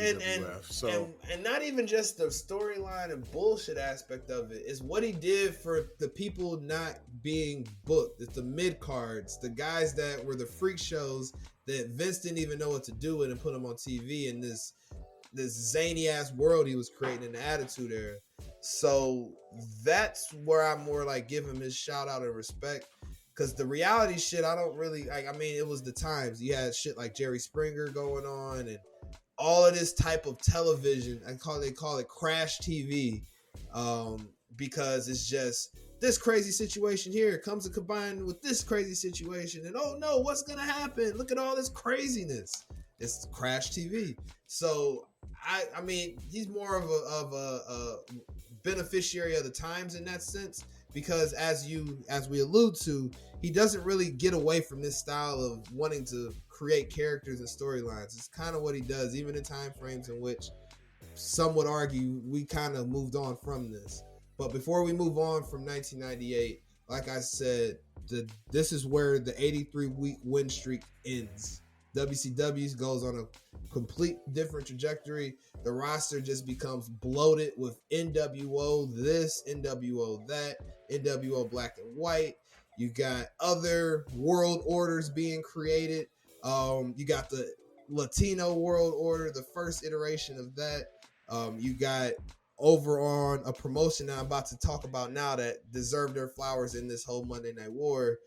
and not even just the storyline and bullshit aspect of it. Is what he did for the people not being booked. It's the mid cards, the guys that were the freak shows that Vince didn't even know what to do with and put them on TV in this zany ass world he was creating in the Attitude Era. So that's where I'm more like give him his shout out and respect. Because the reality shit, I don't really like. I mean, it was the times. You had shit like Jerry Springer going on, and all of this type of television. They call it crash TV, because it's just this crazy situation here comes to combine with this crazy situation, and oh no, what's gonna happen? Look at all this craziness. It's crash TV. So I mean, he's more of a beneficiary of the times in that sense. Because as we allude to, he doesn't really get away from this style of wanting to create characters and storylines. It's kind of what he does, even in time frames in which some would argue we kind of moved on from this. But before we move on from 1998, like I said, this is where the 83-week win streak ends. WCW goes on a complete different trajectory. The roster just becomes bloated with NWO this, NWO that, NWO Black and White. You got other world orders being created. You got the Latino World Order, the first iteration of that. You got over on a promotion that I'm about to talk about now that deserved their flowers in this whole Monday Night War.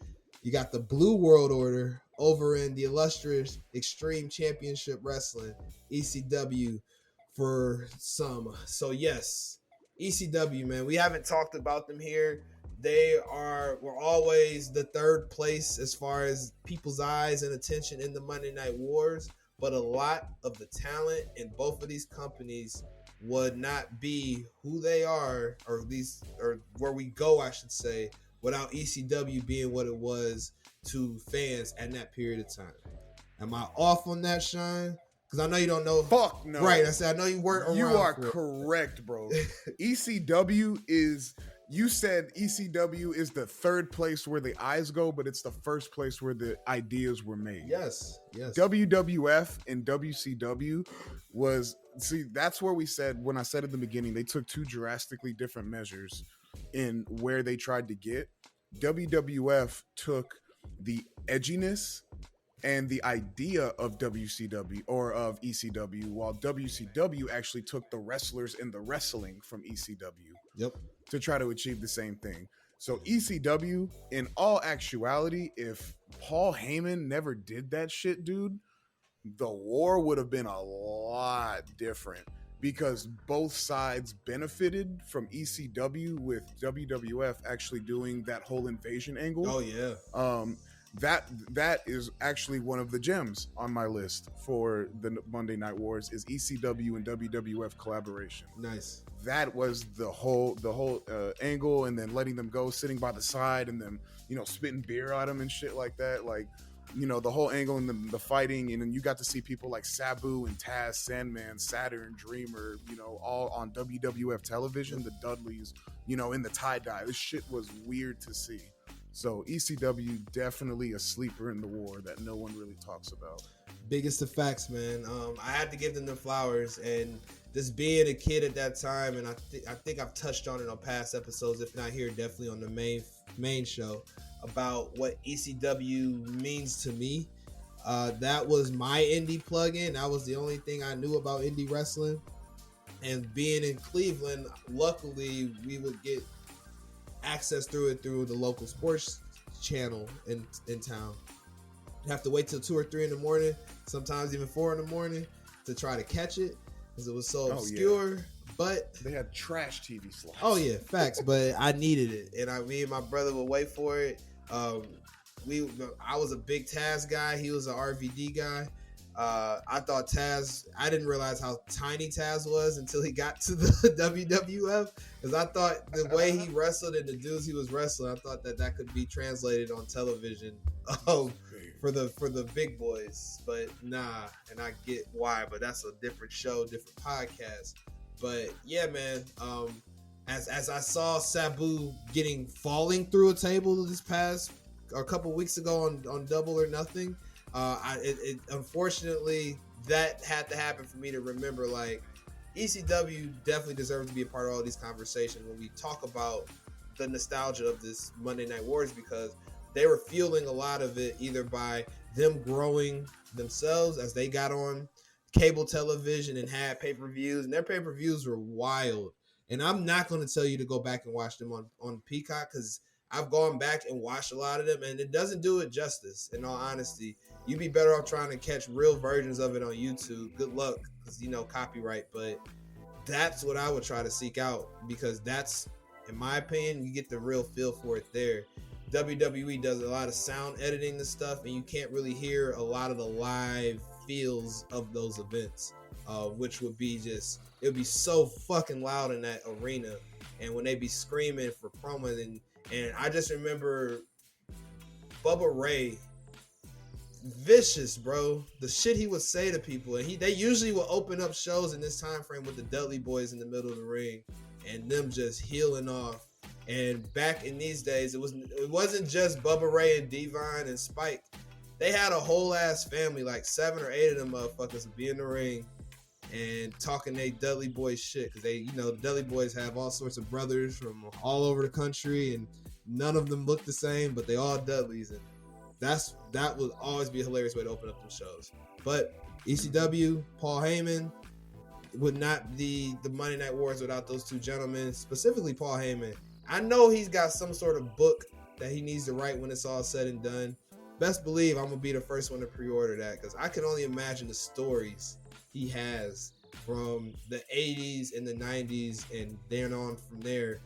You got the Blue World Order over in the illustrious Extreme Championship Wrestling, ECW for some. So yes, ECW, man, we haven't talked about them here. We're always the third place as far as people's eyes and attention in the Monday Night Wars. but a lot of the talent in both of these companies would not be who they are, or at least, or where we go, I should say, without ECW being what it was to fans at that period of time. Am I off on that, Sean? Because I know you don't know.
Fuck no.
Right, I said I know you weren't around.
You are
for
correct, bro. ECW is, you said ECW is the third place where the eyes go, but it's the first place where the ideas were made.
Yes.
WWF and WCW was, see, that's where we said, when I said at the beginning, they took two drastically different measures in where they tried to get. WWF took the edginess and the idea of WCW or of ECW, while WCW actually took the wrestlers and the wrestling from ECW.
Yep.
To try to achieve the same thing. So ECW, in all actuality, if Paul Heyman never did that shit, dude, the war would have been a lot different, because both sides benefited from ECW, with WWF actually doing that whole invasion angle.
Oh yeah.
That is actually one of the gems on my list for the Monday Night Wars, is ECW and WWF collaboration.
Nice. That
was the whole angle, and then letting them go, sitting by the side, and then, you know, spitting beer at them and shit like that. Like, you know, the whole angle and the fighting, and then you got to see people like Sabu and Taz, Sandman, Saturn, Dreamer, you know, all on WWF television. The Dudleys, you know, in the tie-dye. This shit was weird to see. So ECW, definitely a sleeper in the war that no one really talks about.
Biggest of facts, man. I had to give them the flowers, and just being a kid at that time, and I think I've touched on it on past episodes, if not here, definitely on the main show, about what ECW means to me. That was my indie plug-in. That was the only thing I knew about indie wrestling. And being in Cleveland, luckily we would get access through the local sports channel in town. You have to wait till 2 or 3 in the morning, sometimes even 4 in the morning, to try to catch it, because it was so obscure. Yeah. But
they had trash TV slots.
Oh yeah, facts. But I needed it, and me and my brother would wait for it. I was a big Taz guy. He was an RVD guy. I thought Taz, I didn't realize how tiny Taz was until he got to the WWF, because I thought the way he wrestled and the dudes he was wrestling, I thought that could be translated on television for the big boys. But nah, and I get why, but that's a different show, different podcast. But yeah, man, as I saw Sabu falling through a table this past a couple weeks ago on Double or Nothing, it unfortunately that had to happen for me to remember, like, ECW definitely deserves to be a part of all these conversations when we talk about the nostalgia of this Monday Night Wars, because they were fueling a lot of it either by them growing themselves as they got on cable television and had pay-per-views, and their pay-per-views were wild. And I'm not going to tell you to go back and watch them on Peacock, because I've gone back and watched a lot of them, and it doesn't do it justice, in all honesty. You'd be better off trying to catch real versions of it on YouTube. Good luck, because, you know, copyright. But that's what I would try to seek out, because that's, in my opinion, you get the real feel for it there. WWE does a lot of sound editing and stuff, and you can't really hear a lot of the live feels of those events, which would be just, it would be so fucking loud in that arena. And when they be screaming for promos, and I just remember Bubba Ray, vicious, bro. The shit he would say to people, and they usually will open up shows in this time frame with the Dudley Boys in the middle of the ring, and them just healing off. And back in these days, it wasn't just Bubba Ray and Devon and Spike. They had a whole ass family, like 7 or 8 of them motherfuckers would be in the ring and talking they Dudley Boys shit, because they, you know, the Dudley Boys have all sorts of brothers from all over the country, and none of them look the same, but they all Dudleys, and that would always be a hilarious way to open up the shows. But ECW, Paul Heyman, would not be the Monday Night Wars without those two gentlemen, specifically Paul Heyman. I know he's got some sort of book that he needs to write when it's all said and done. Best believe I'm gonna be the first one to pre-order that, because I can only imagine the stories he has from the 80s and the 90s and then on from there,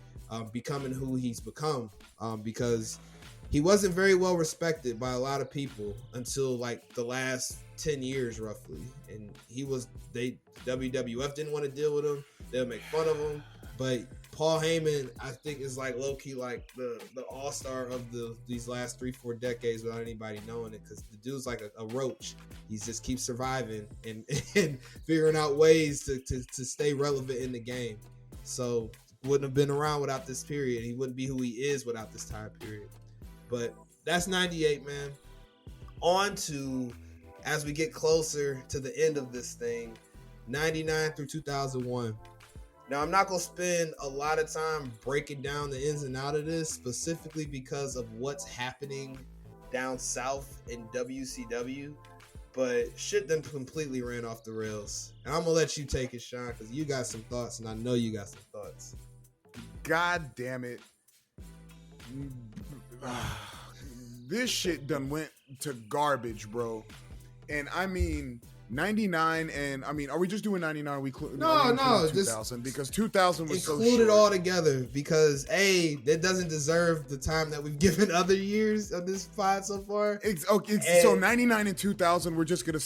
becoming who he's become, because he wasn't very well respected by a lot of people until like the last 10 years roughly. And WWF didn't want to deal with him. They'll make fun of him. But Paul Heyman, I think, is like low-key like the all-star of these last 3-4 decades without anybody knowing it, because the dude's like a roach. He just keeps surviving and figuring out ways to stay relevant in the game. So wouldn't have been around without this period. He wouldn't be who he is without this time period. But that's 98, man. On to, as we get closer to the end of this thing, 99 through 2001. Now, I'm not going to spend a lot of time breaking down the ins and outs of this, specifically because of what's happening down south in WCW, but shit done completely ran off the rails. And I'm going to let you take it, Sean, because you got some thoughts, and I know you got some thoughts.
God damn it. This shit done went to garbage, bro. And I mean, 99 and I mean, are we just doing 99?
No,
2000 because 2000 was so short.
Include it all together because that doesn't deserve the time that we've given other years of this pod so far.
So 99 and 2000 we're just gonna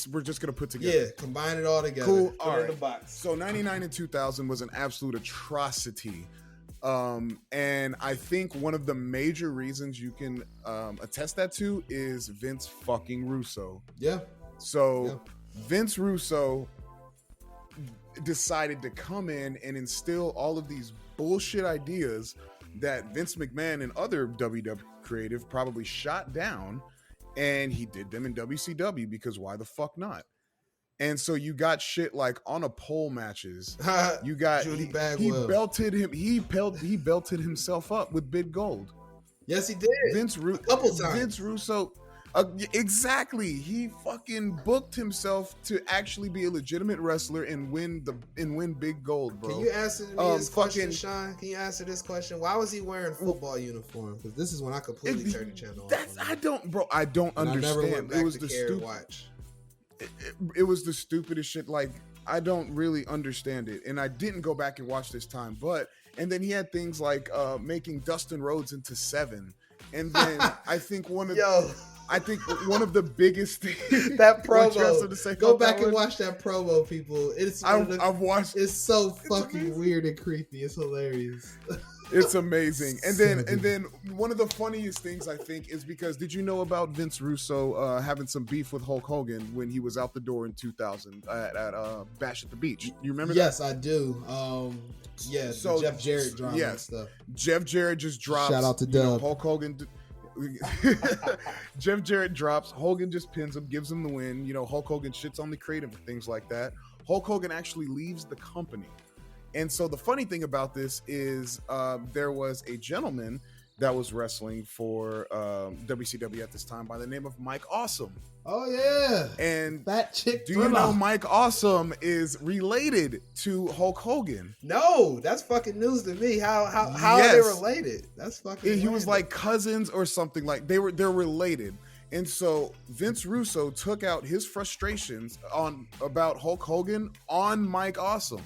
put together.
Yeah, combine it all together.
Cool.
Put
all
it
right.
in the box.
So 99 and 2000 was an absolute atrocity. And I think one of the major reasons you can attest that to is Vince fucking Russo.
Yeah.
So Vince Russo decided to come in and instill all of these bullshit ideas that Vince McMahon and other WW creative probably shot down, and he did them in WCW because why the fuck not? And so you got shit like on a pole matches. You got
Judy
he
Bagwell.
belted him. He belted himself up with Big Gold.
Yes, he did.
A
couple times.
Vince Russo. Exactly. He fucking booked himself to actually be a legitimate wrestler and win Big Gold, bro.
Can you answer me this question, Sean? Can you answer this question? Why was he wearing football uniform? Because this is when I completely turned the channel off.
I don't understand.
I never went back
it was
to
the
care and watch.
It was the stupidest shit. Like, I don't really understand it, and I didn't go back and watch this time. And then he had things like making Dustin Rhodes into 7, and then I think one of the biggest things
that promo. Go back and watch that promo, people.
I've watched.
It's so fucking weird and creepy. It's hilarious.
It's amazing. And then one of the funniest things I think is because did you know about Vince Russo having some beef with Hulk Hogan when he was out the door in 2000 at Bash at the Beach? You remember that?
Yes, I do. So Jeff Jarrett drama and stuff.
Jeff Jarrett just drops.
Shout out to Dub.
Hulk Hogan. Jeff Jarrett drops. Hogan just pins him, gives him the win. Hulk Hogan shits on the creative and things like that. Hulk Hogan actually leaves the company. And so the funny thing about this is there was a gentleman that was wrestling for WCW at this time by the name of Mike Awesome.
Oh, yeah.
And
that chick.
Do you know Mike Awesome is related to Hulk Hogan?
No, that's fucking news to me. How are they related? That's fucking
He was like cousins or something. Like they're related. And so Vince Russo took out his frustrations about Hulk Hogan on Mike Awesome.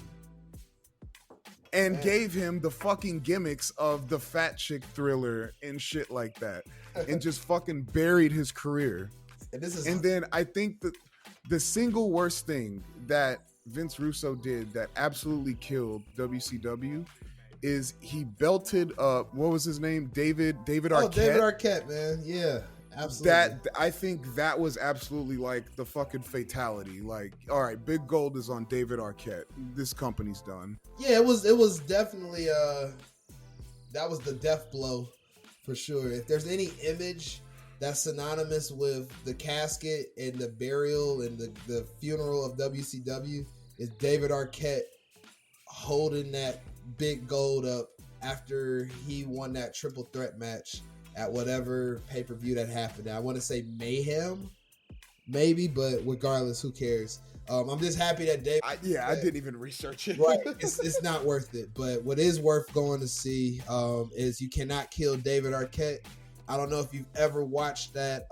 And gave him the fucking gimmicks of the fat chick Thriller and shit like that. And just fucking buried his career. And then I think that the single worst thing that Vince Russo did that absolutely killed WCW is he belted what was his name? David Arquette.
Oh, David Arquette, man. Yeah. Absolutely.
I think that was absolutely like the fucking fatality. Like, all right, Big Gold is on David Arquette. This company's done.
Yeah, it was definitely that was the death blow for sure. If there's any image that's synonymous with the casket and the burial and the funeral of WCW, is David Arquette holding that Big Gold up after he won that triple threat match at whatever pay-per-view that happened. I want to say Mayhem, maybe, but regardless, who cares? I'm just happy that Dave.
I didn't even research it.
Right, it's not worth it. But what is worth going to see is You Cannot Kill David Arquette. I don't know if you've ever watched that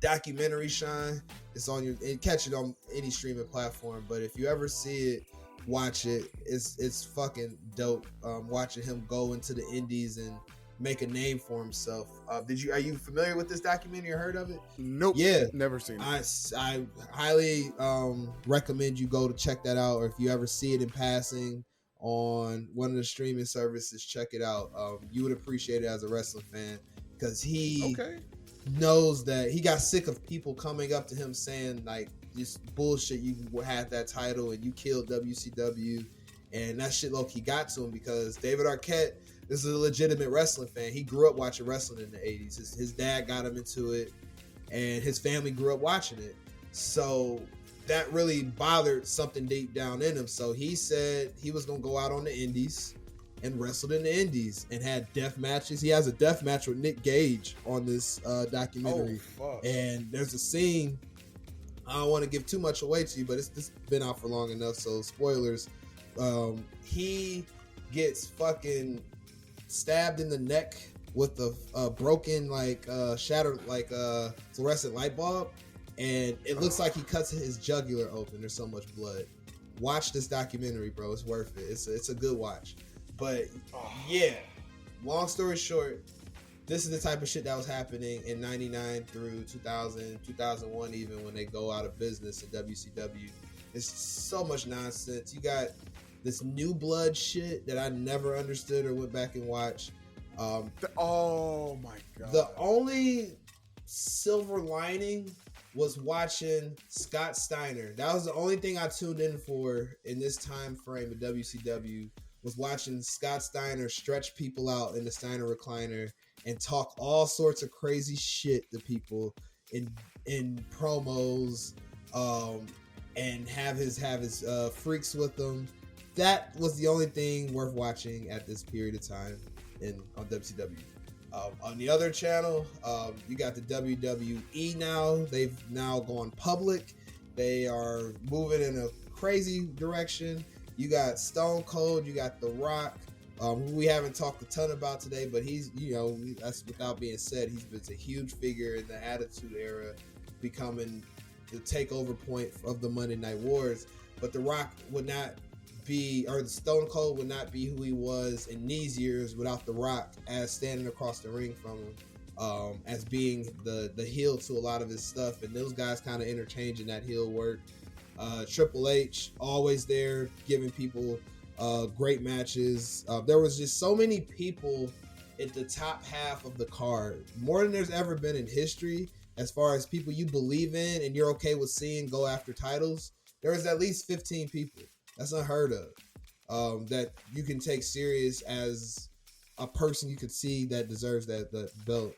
documentary, Sean. It's on catch it on any streaming platform. But if you ever see it, watch it. It's fucking dope. Watching him go into the indies and make a name for himself. Are you familiar with this documentary or heard of it?
Nope.
Yeah,
never seen it.
I highly recommend you go to check that out, or if you ever see it in passing on one of the streaming services, check it out. You would appreciate it as a wrestling fan, because he knows that he got sick of people coming up to him saying like, this bullshit, you had that title and you killed WCW, and that shit low-key got to him, because David Arquette is a legitimate wrestling fan. He grew up watching wrestling in the 80s. His dad got him into it, and his family grew up watching it. So that really bothered something deep down in him. So he said he was going to go out on the indies and wrestled in the indies and had death matches. He has a death match with Nick Gage on this documentary. And there's a scene, I don't want to give too much away to you, but it's been out for long enough, so spoilers. He gets fucking stabbed in the neck with a broken, like shattered, like fluorescent light bulb, and it looks like he cuts his jugular open. There's so much blood. Watch this documentary, bro. It's worth it. It's a good watch. But yeah, long story short, this is the type of shit that was happening in 99 through 2000, 2001, even when they go out of business in WCW. It's so much nonsense. You got this new blood shit that I never understood or went back and watched.
Oh my God.
The only silver lining was watching Scott Steiner. That was the only thing I tuned in for in this time frame of WCW, was watching Scott Steiner stretch people out in the Steiner recliner and talk all sorts of crazy shit to people in promos, and have his freaks with them. That was the only thing worth watching at this period of time on WCW. On the other channel, you got the WWE now. They've now gone public. They are moving in a crazy direction. You got Stone Cold, you got The Rock, who we haven't talked a ton about today, but he's, that's without being said, he's been a huge figure in the Attitude Era, becoming the takeover point of the Monday Night Wars. But The Rock would not be, or the Stone Cold would not be who he was in these years without The Rock as standing across the ring from him, as being the heel to a lot of his stuff, and those guys kind of interchanging that heel work. Triple H always there giving people great matches. There was just so many people at the top half of the card, more than there's ever been in history, as far as people you believe in and you're okay with seeing go after titles. There was at least 15 people. That's unheard of, that you can take serious as a person you could see that deserves that belt.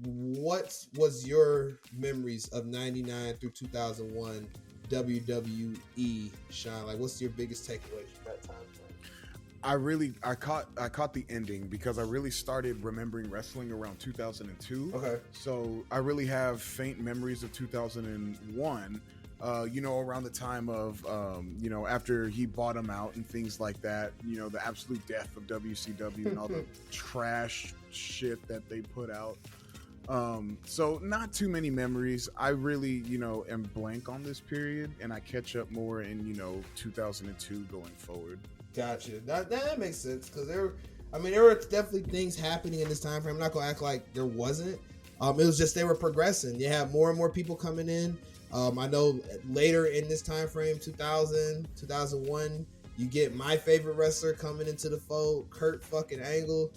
What was your memories of 99 through 2001 WWE, Sean? Like, what's your biggest takeaway from that time frame?
I caught the ending, because I really started remembering wrestling around 2002.
Okay.
So I really have faint memories of 2001. Around the time of, after he bought him out and things like that, the absolute death of WCW and all the trash shit that they put out. So not too many memories. I really, am blank on this period, and I catch up more in, 2002 going forward.
Gotcha. That makes sense, because there were definitely things happening in this time frame. I'm not gonna act like there wasn't. It was just they were progressing. You have more and more people coming in. I know later in this time frame, 2000, 2001, you get my favorite wrestler coming into the fold, Kurt fucking Angle.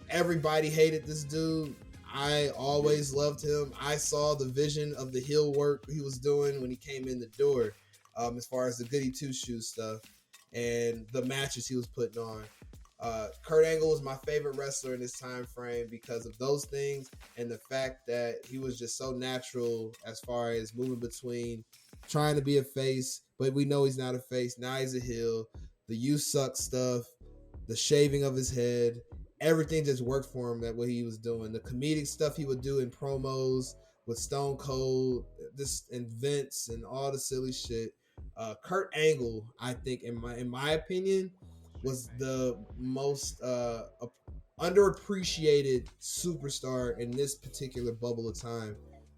Everybody hated this dude. I always loved him. I saw the vision of the heel work he was doing when he came in the door, as far as the goody two-shoes stuff and the matches he was putting on. Kurt Angle was my favorite wrestler in this time frame because of those things, and the fact that he was just so natural as far as moving between trying to be a face, but we know he's not a face. Now he's a heel. The "you suck" stuff, the shaving of his head, everything just worked for him, that what he was doing. The comedic stuff he would do in promos with Stone Cold, and Vince, and all the silly shit. Kurt Angle, I think, in my opinion, was the most underappreciated superstar in this particular bubble of time.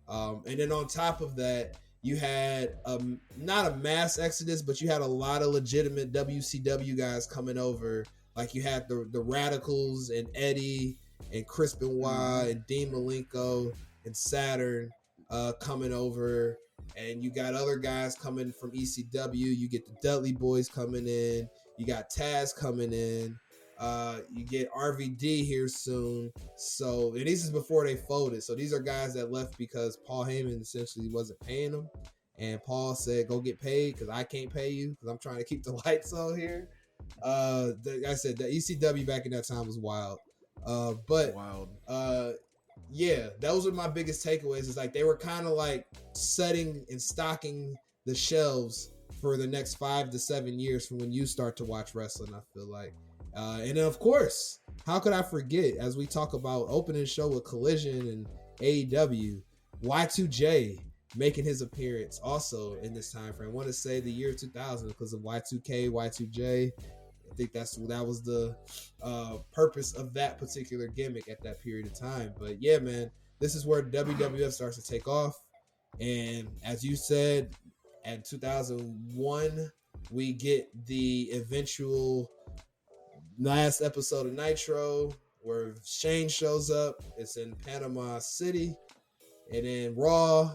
And then on top of that, you had not a mass exodus, but you had a lot of legitimate WCW guys coming over Like you had the Radicals and Eddie and Chris Benoit and Dean Malenko and Saturn coming over, and you got other guys coming from ECW. You get the Dudley Boys coming in. You got Taz coming in. You get RVD here soon. So, and this is before they folded. So these are guys that left because Paul Heyman essentially wasn't paying them. And Paul said, go get paid because I can't pay you because I'm trying to keep the lights on here. Like I said, the ECW back in that time was wild. Yeah, those were my biggest takeaways. Is like they were kind of like setting and stocking the shelves for the next 5 to 7 years from when you start to watch wrestling, I feel like. And then, of course, how could I forget, as we talk about opening show with Collision and AEW, Y2J making his appearance also in this time frame. I want to say the year 2000 because of Y2K, Y2J. I think that was the purpose of that particular gimmick at that period of time. But yeah, man, this is where WWF starts to take off. And as you said, at 2001, we get the eventual last episode of Nitro where Shane shows up. It's in Panama City. And then Raw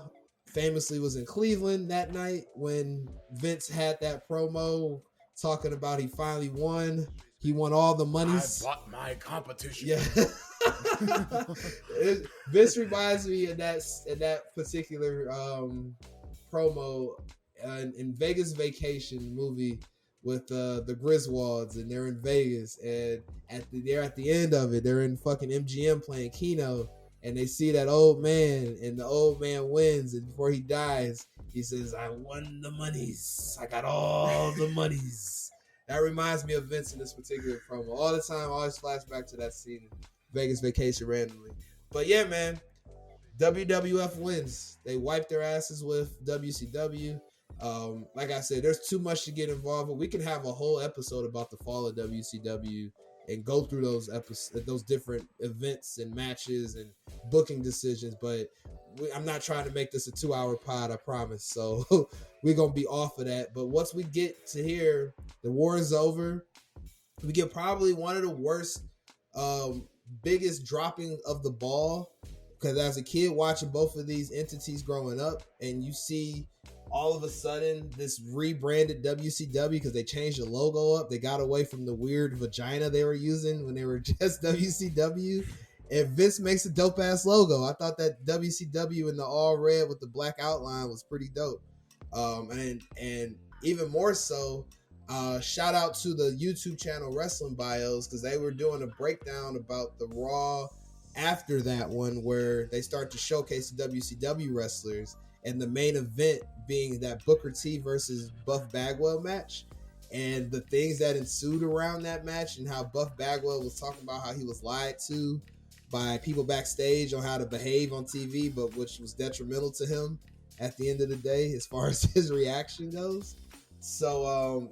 famously was in Cleveland that night when Vince had that promo talking about he finally won. He won all the monies.
I bought my competition.
Yeah. Vince reminds me of that particular promo in Vegas Vacation movie with the Griswolds, and they're in Vegas, and they're at the end of it, they're in fucking MGM playing Keno, and they see that old man, and the old man wins, and before he dies, he says, I won the monies. I got all the monies. That reminds me of Vince in this particular promo. All the time, I always flash back to that scene in Vegas Vacation randomly. But yeah, man, WWF wins. They wipe their asses with WCW. Like I said, there's too much to get involved with. We can have a whole episode about the fall of WCW and go through those different events and matches and booking decisions, but I'm not trying to make this a 2-hour pod, I promise. So we're going to be off of that. But once we get to here, the war is over. We get probably one of the worst, biggest dropping of the ball. Because as a kid watching both of these entities growing up, and you see all of a sudden this rebranded WCW because they changed the logo up. They got away from the weird vagina they were using when they were just WCW. And Vince makes a dope ass logo. I thought that WCW in the all red with the black outline was pretty dope. And even more so, shout out to the YouTube channel Wrestling Bios because they were doing a breakdown about the Raw after that one where they start to showcase the WCW wrestlers, and the main event being that Booker T versus Buff Bagwell match, and the things that ensued around that match, and how Buff Bagwell was talking about how he was lied to by people backstage on how to behave on TV, but which was detrimental to him at the end of the day as far as his reaction goes. So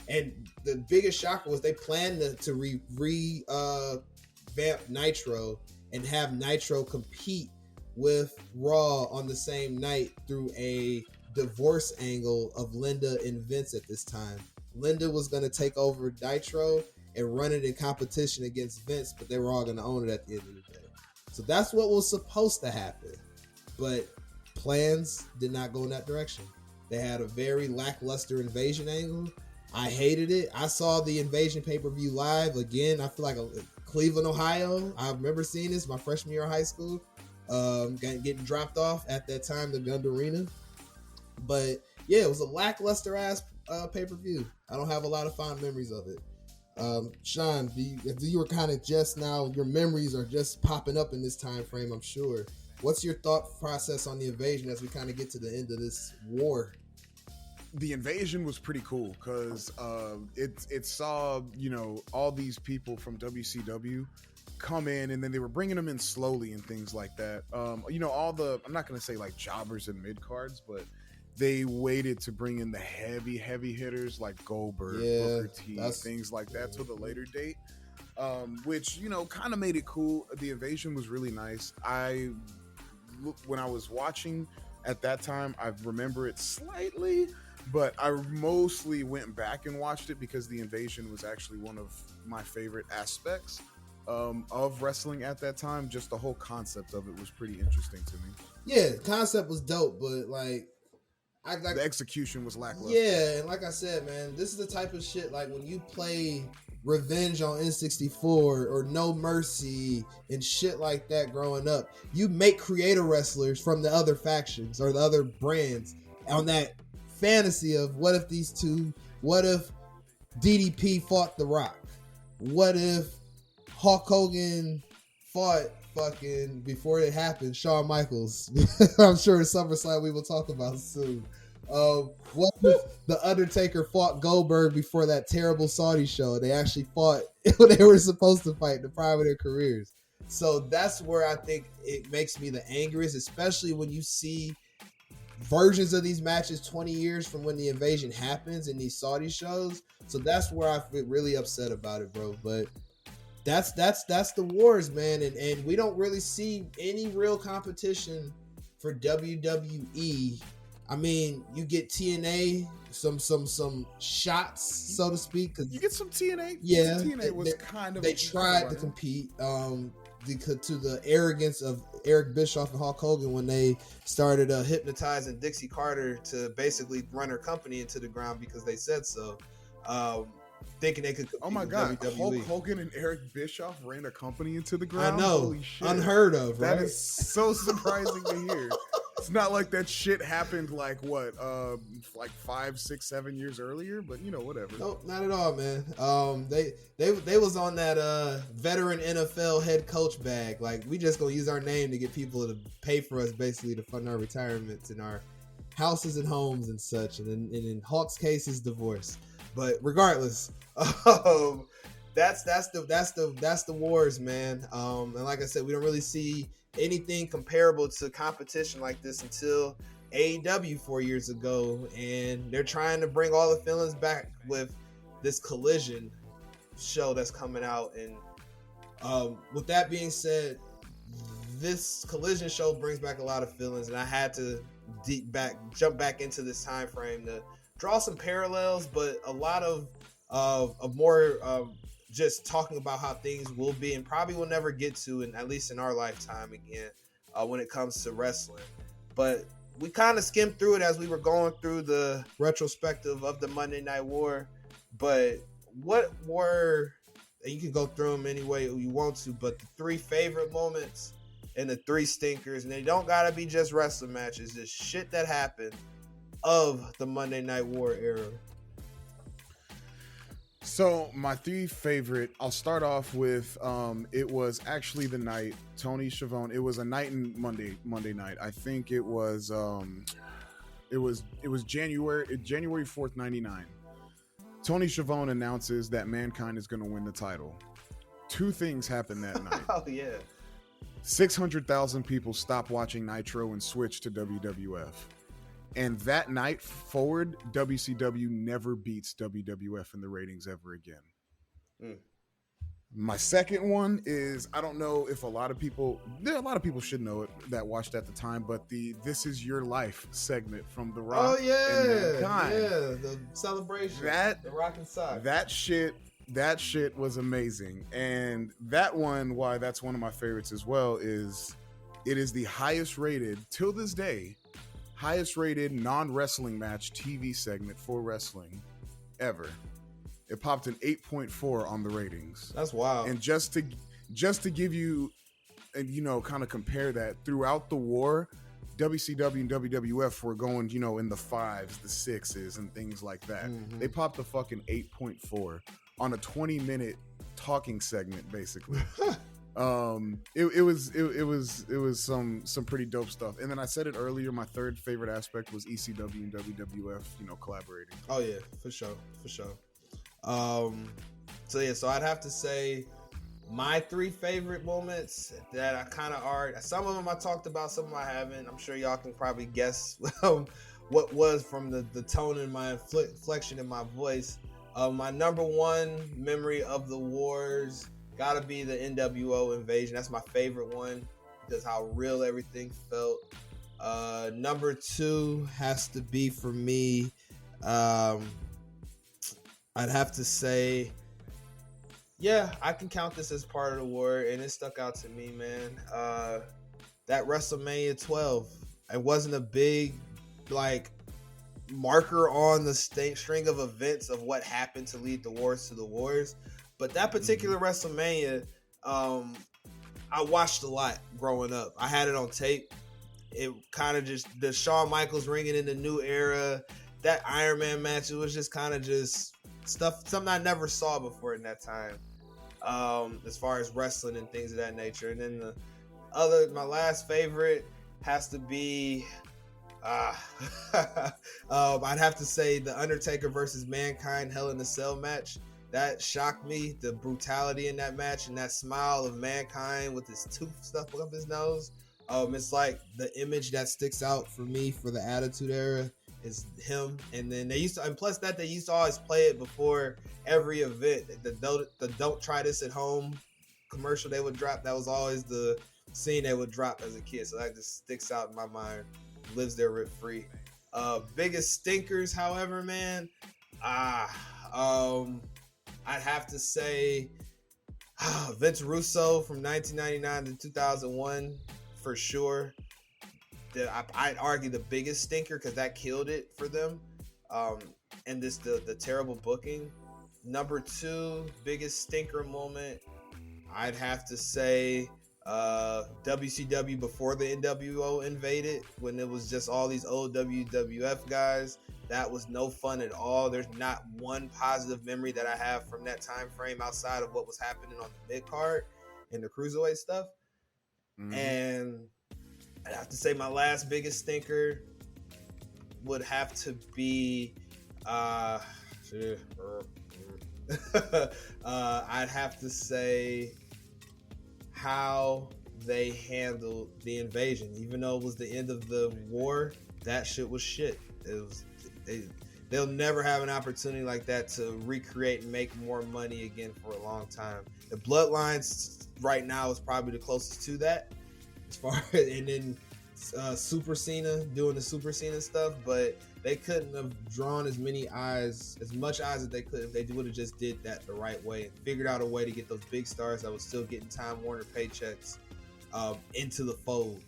and the biggest shocker was they planned to revamp Nitro and have Nitro compete with Raw on the same night through a divorce angle of Linda and Vince at this time. Linda was going to take over Nitro and run it in competition against Vince, but they were all going to own it at the end of the day. So that's what was supposed to happen. But plans did not go in that direction. They had a very lackluster invasion angle. I hated it. I saw the Invasion pay-per-view live again. I feel like Cleveland, Ohio. I remember seeing this my freshman year of high school. Getting dropped off at that time, the Gund Arena. But yeah, it was a lackluster ass pay-per-view. I don't have a lot of fond memories of it. Sean, you were kind of just now, your memories are just popping up in this time frame, I'm sure. What's your thought process on the Invasion as we kind of get to the end of this war?
The Invasion was pretty cool because it saw, all these people from WCW come in, and then they were bringing them in slowly and things like that. All the, I'm not going to say like jobbers and mid cards, but they waited to bring in the heavy hitters like Goldberg, Booker T, things like that to the later date, which, kind of made it cool. The Invasion was really nice. When I was watching at that time, I remember it slightly, but I mostly went back and watched it because the invasion was actually one of my favorite aspects of wrestling at that time. Just the whole concept of it was pretty interesting to me.
Yeah, concept was dope, but
The execution was lackluster.
Yeah, and like I said, man, this is the type of shit like when you play Revenge on N64 or No Mercy and shit like that growing up, you make creator wrestlers from the other factions or the other brands on that fantasy of what if DDP fought The Rock? What if Hulk Hogan fought fucking, before it happened, Shawn Michaels? I'm sure in SummerSlam we will talk about soon. What if The Undertaker fought Goldberg before that terrible Saudi show? They actually fought when they were supposed to fight in the prime of their careers. So that's where I think it makes me the angriest, especially when you see versions of these matches 20 years from when the invasion happens in these Saudi shows. So that's where I feel really upset about it, bro. But that's the wars, man, and we don't really see any real competition for WWE. I mean, you get TNA, some shots, so to speak. Cause
you get some TNA.
Yeah,
TNA was kind of.
They tried to compete to the arrogance of Eric Bischoff and Hulk Hogan when they started hypnotizing Dixie Carter to basically run her company into the ground because they said so. Thinking they could compete.
Oh my god,
WWE.
Hulk Hogan and Eric Bischoff ran a company into the ground.
I know,
holy shit,
unheard of. Right?
That is so surprising to hear. It's not like that shit happened like 5, 6, 7 years earlier, but whatever.
Nope, not at all, man. They was on that veteran NFL head coach bag. Like, we just gonna use our name to get people to pay for us, basically to fund our retirements and our houses and homes and such. And in Hulk's case, is divorce. But regardless, that's the wars, man. And like I said, we don't really see anything comparable to competition like this until AEW 4 years ago, and they're trying to bring all the feelings back with this Collision show that's coming out. And with that being said, this Collision show brings back a lot of feelings, and I had to jump back into this time frame to draw some parallels, but a lot of more just talking about how things will be and probably will never get to, and at least in our lifetime again, when it comes to wrestling. But we kind of skimmed through it as we were going through the retrospective of the Monday Night War. But what were, and you can go through them any way you want to, but the 3 favorite moments and the 3 stinkers, and they don't gotta be just wrestling matches, just shit that happened of the Monday Night War era.
So my 3 favorite, I'll start off with it was actually the night Tony Schiavone. It was a night in Monday night. I think it was January 4th, 99. Tony Schiavone announces that Mankind is going to win the title. 2 things happened that night.
Oh yeah.
600,000 people stopped watching Nitro and switched to WWF. And that night forward, WCW never beats WWF in the ratings ever again. My second one is, I don't know if a lot of people should know it that watched at the time, but the This Is Your Life segment from The Rock.
Oh yeah,
and Mankind.
yeah, the celebration, the Rock and Sock.
That shit was amazing. And that one, why that's one of my favorites as well, is it is the highest rated, till this day, highest rated non-wrestling match TV segment for wrestling ever. It popped an 8.4 on the ratings.
That's wild.
And just to give you, and kind of compare that, throughout the war, WCW and WWF were going, in the 5s, the 6s, and things like that. Mm-hmm. They popped a fucking 8.4 on a 20-minute talking segment, basically. It was some pretty dope stuff. And then I said it earlier, my 3rd favorite aspect was ECW and WWF, collaborating.
Oh yeah, for sure. So I'd have to say my 3 favorite moments that I kind of are, some of them I talked about, some of them I haven't. I'm sure y'all can probably guess what was from the tone in my inflection in my voice. My number 1 memory of the wars gotta be the NWO invasion. That's my favorite one because how real everything felt. Number 2 has to be for me I'd have to say, yeah, I can count this as part of the war, and it stuck out to me, man. That WrestleMania 12, it wasn't a big like marker on the string of events of what happened to lead the wars to the wars, but that particular WrestleMania, I watched a lot growing up. I had it on tape. It kind of just the Shawn Michaels ringing in the new era, that Iron Man match. It was just kind of just something I never saw before in that time. As far as wrestling and things of that nature, and then my last favorite has to be, I'd have to say the Undertaker versus Mankind Hell in a Cell match. That shocked me, the brutality in that match and that smile of Mankind with his tooth stuff up his nose. It's like the image that sticks out for me for the Attitude Era is him. And then they used to always play it before every event. The don't try this at home commercial they would drop. That was always the scene they would drop as a kid. So that just sticks out in my mind. Lives there rent free. Biggest stinkers, however, man. I'd have to say Vince Russo from 1999 to 2001 for sure. I'd argue the biggest stinker because that killed it for them. And this the terrible booking. Number 2 biggest stinker moment, I'd have to say WCW before the NWO invaded, when it was just all these old WWF guys. That was no fun at all. There's not one positive memory that I have from that time frame outside of what was happening on the mid card and the cruiserweight stuff. And I'd have to say my last biggest stinker would have to be I'd have to say how they handled the invasion. Even though it was the end of the war, that shit was shit. They'll never have an opportunity like that to recreate and make more money again for a long time. The Bloodlines right now is probably the closest to that, as far and then Super Cena doing the Super Cena stuff, but they couldn't have drawn as much eyes as they could if they would have just did that the right way and figured out a way to get those big stars that was still getting Time Warner paychecks into the fold.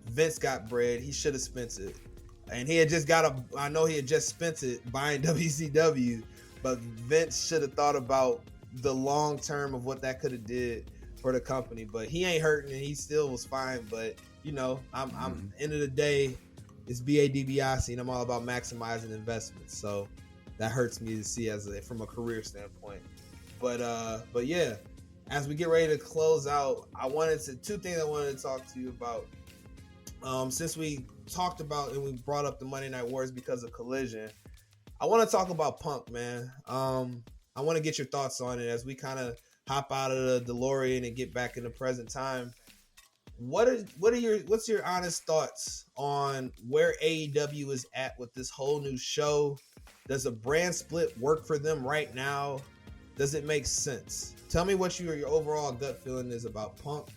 Vince got bread. He should have spent it. And he had just I know he had just spent it buying WCW, but Vince should have thought about the long term of what that could have did for the company. But he ain't hurting and he still was fine. But you know, I'm end of the day, it's BA DiBiase and I'm all about maximizing investments. So that hurts me to see from a career standpoint. But yeah, as we get ready to close out, two things I wanted to talk to you about. Since we talked about and we brought up the Monday Night Wars because of Collision, I want to talk about Punk, man. I want to get your thoughts on it as we kind of hop out of the DeLorean and get back in the present time. What's your honest thoughts on where AEW is at with this whole new show? Does a brand split work for them right now? Does it make sense? Tell me what your overall gut feeling is about Punk.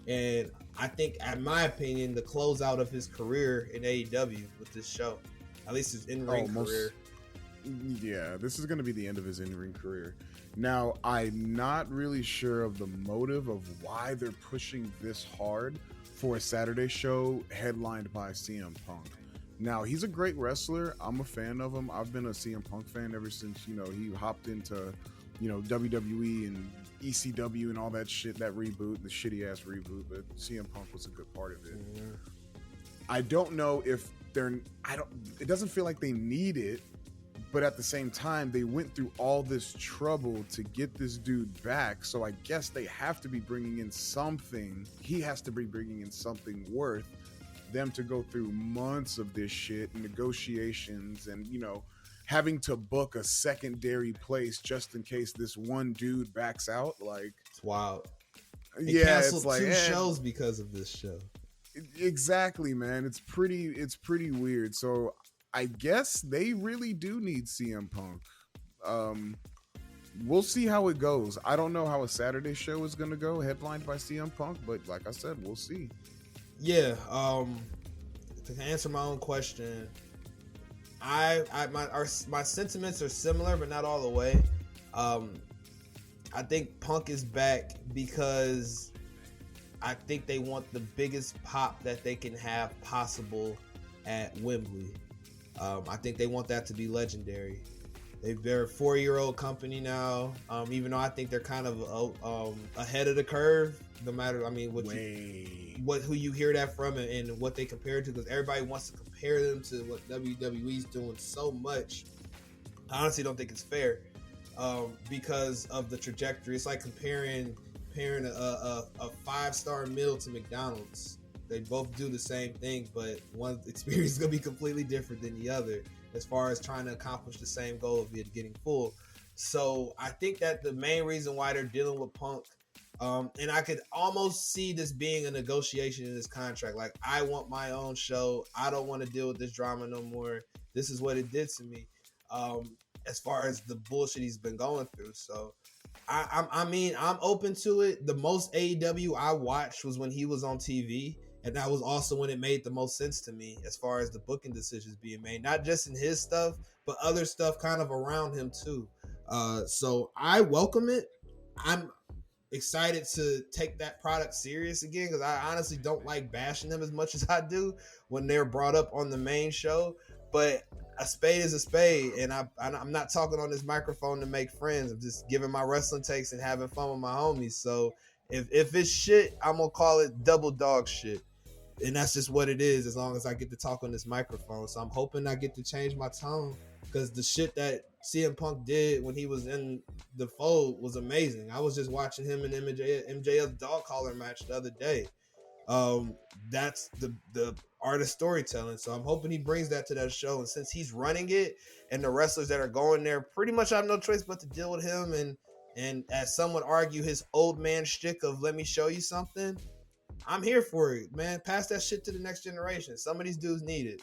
And I think, in my opinion, the closeout of his career in AEW with this show, at least his in-ring career.
Yeah, this is going to be the end of his in-ring career. Now, I'm not really sure of the motive of why they're pushing this hard for a Saturday show headlined by CM Punk. Now, he's a great wrestler. I'm a fan of him. I've been a CM Punk fan ever since, he hopped into, WWE and ECW and all that shit, that reboot, the shitty ass reboot, but CM Punk was a good part of it. Mm-hmm. I don't know if it doesn't feel like they need it, but at the same time, they went through all this trouble to get this dude back. So I guess they have to be bringing in something. He has to be bringing in something worth them to go through months of this shit, negotiations, and, having to book a secondary place just in case this one dude backs out. Like,
it's wild.
They
canceled two shows because of this show.
Exactly, man. It's pretty weird. So I guess they really do need CM Punk. We'll see how it goes. I don't know how a Saturday show is going to go, headlined by CM Punk, but like I said, we'll see.
Yeah. To answer my own question, My sentiments are similar, but not all the way. I think Punk is back because I think they want the biggest pop that they can have possible at Wembley. I think they want that to be legendary. They're a 4-year-old company now. Even though I think they're kind of ahead of the curve, no matter who you hear that from and what they compare it to, because everybody wants to compare them to what WWE's doing so much. I honestly don't think it's fair because of the trajectory. It's like comparing a 5-star meal to McDonald's. They both do the same thing, but one experience is going to be completely different than the other as far as trying to accomplish the same goal of it getting full. So I think that the main reason why they're dealing with Punk, and I could almost see this being a negotiation in this contract. Like, I want my own show. I don't want to deal with this drama no more. This is what it did to me as far as the bullshit he's been going through. So I mean, I'm open to it. The most AEW I watched was when he was on TV. And that was also when it made the most sense to me as far as the booking decisions being made, not just in his stuff, but other stuff kind of around him too. So I welcome it. I'm excited to take that product serious again because I honestly don't like bashing them as much as I do when they're brought up on the main show. But a spade is a spade, and I'm not talking on this microphone to make friends. I'm just giving my wrestling takes and having fun with my homies. So if it's shit, I'm gonna call it double dog shit. And that's just what it is as long as I get to talk on this microphone. So I'm hoping I get to change my tone because the shit that CM Punk did when he was in the fold was amazing. I was just watching him in MJF's dog collar match the other day. That's the art of storytelling. So I'm hoping he brings that to that show. And since he's running it and the wrestlers that are going there pretty much have no choice but to deal with him and as some would argue, his old man shtick of let me show you something, I'm here for it, man. Pass that shit to the next generation. Some of these dudes need it.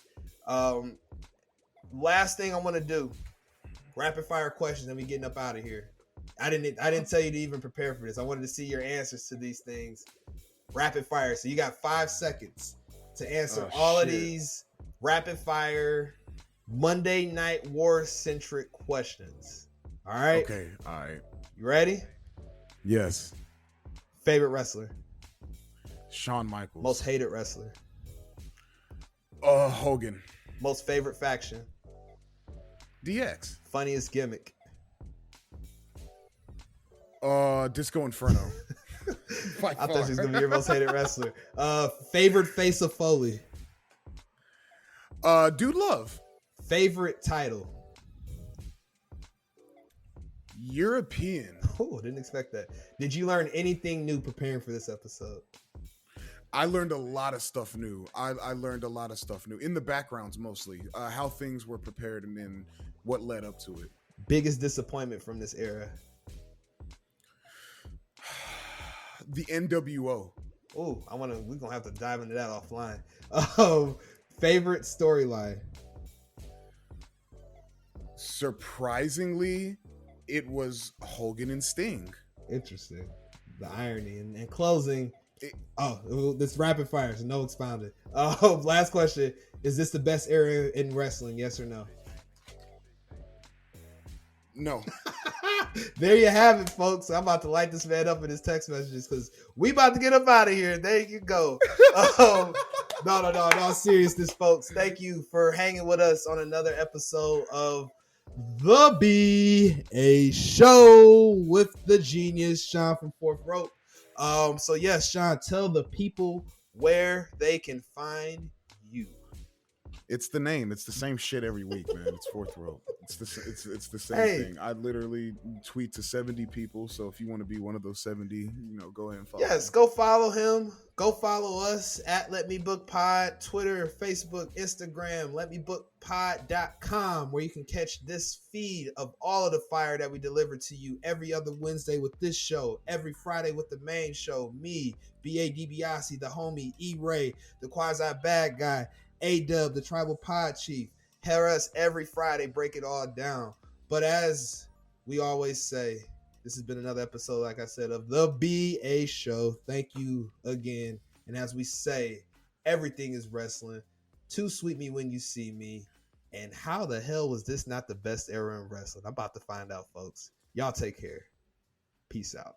Last thing I want to do, rapid fire questions, and we getting up out of here. I didn't tell you to even prepare for this. I wanted to see your answers to these things. Rapid fire. So you got 5 seconds to answer all of these rapid fire Monday Night War centric questions. All right.
Okay. All right.
You ready?
Yes.
Favorite wrestler?
Shawn Michaels.
Most hated wrestler?
Hogan.
Most favorite faction?
DX.
Funniest gimmick?
Disco Inferno.
I thought she was gonna be your most hated wrestler. Favorite face of Foley?
Dude Love.
Favorite title?
European.
Oh, didn't expect that. Did you learn anything new preparing for this episode?
I learned a lot of stuff new. I learned a lot of stuff new in the backgrounds mostly. How things were prepared and then what led up to it.
Biggest disappointment from this era?
The NWO.
Oh, we're gonna have to dive into that offline. Favorite storyline?
Surprisingly, it was Hogan and Sting.
Interesting. The irony and closing. This rapid fire, so no expounded. Last question. Is this the best era in wrestling? Yes or no?
No.
There you have it, folks. I'm about to light this man up in his text messages because we about to get up out of here. There you go. No seriousness, folks. Thank you for hanging with us on another episode of The BA Show with the genius Sean from Fourth Rope. So yes, Sean, tell the people where they can find you.
It's the name. It's the same shit every week, man. It's Fourth Rope. It's the same thing. I literally tweet to 70 people. So if you want to be one of those 70, go ahead and follow.
Yes, go follow him. Go follow us at Let Me Book Pod, Twitter, Facebook, Instagram, letmebookpod.com, where you can catch this feed of all of the fire that we deliver to you every other Wednesday with this show, every Friday with the main show, me, B.A. DiBiase, the homie, E-Ray, the quasi bad guy, A-Dub, the tribal pod chief. Hear us every Friday, break it all down. But as we always say, this has been another episode, like I said, of The BA Show. Thank you again. And as we say, everything is wrestling. Too sweet me when you see me. And how the hell was this not the best era in wrestling? I'm about to find out, folks. Y'all take care. Peace out.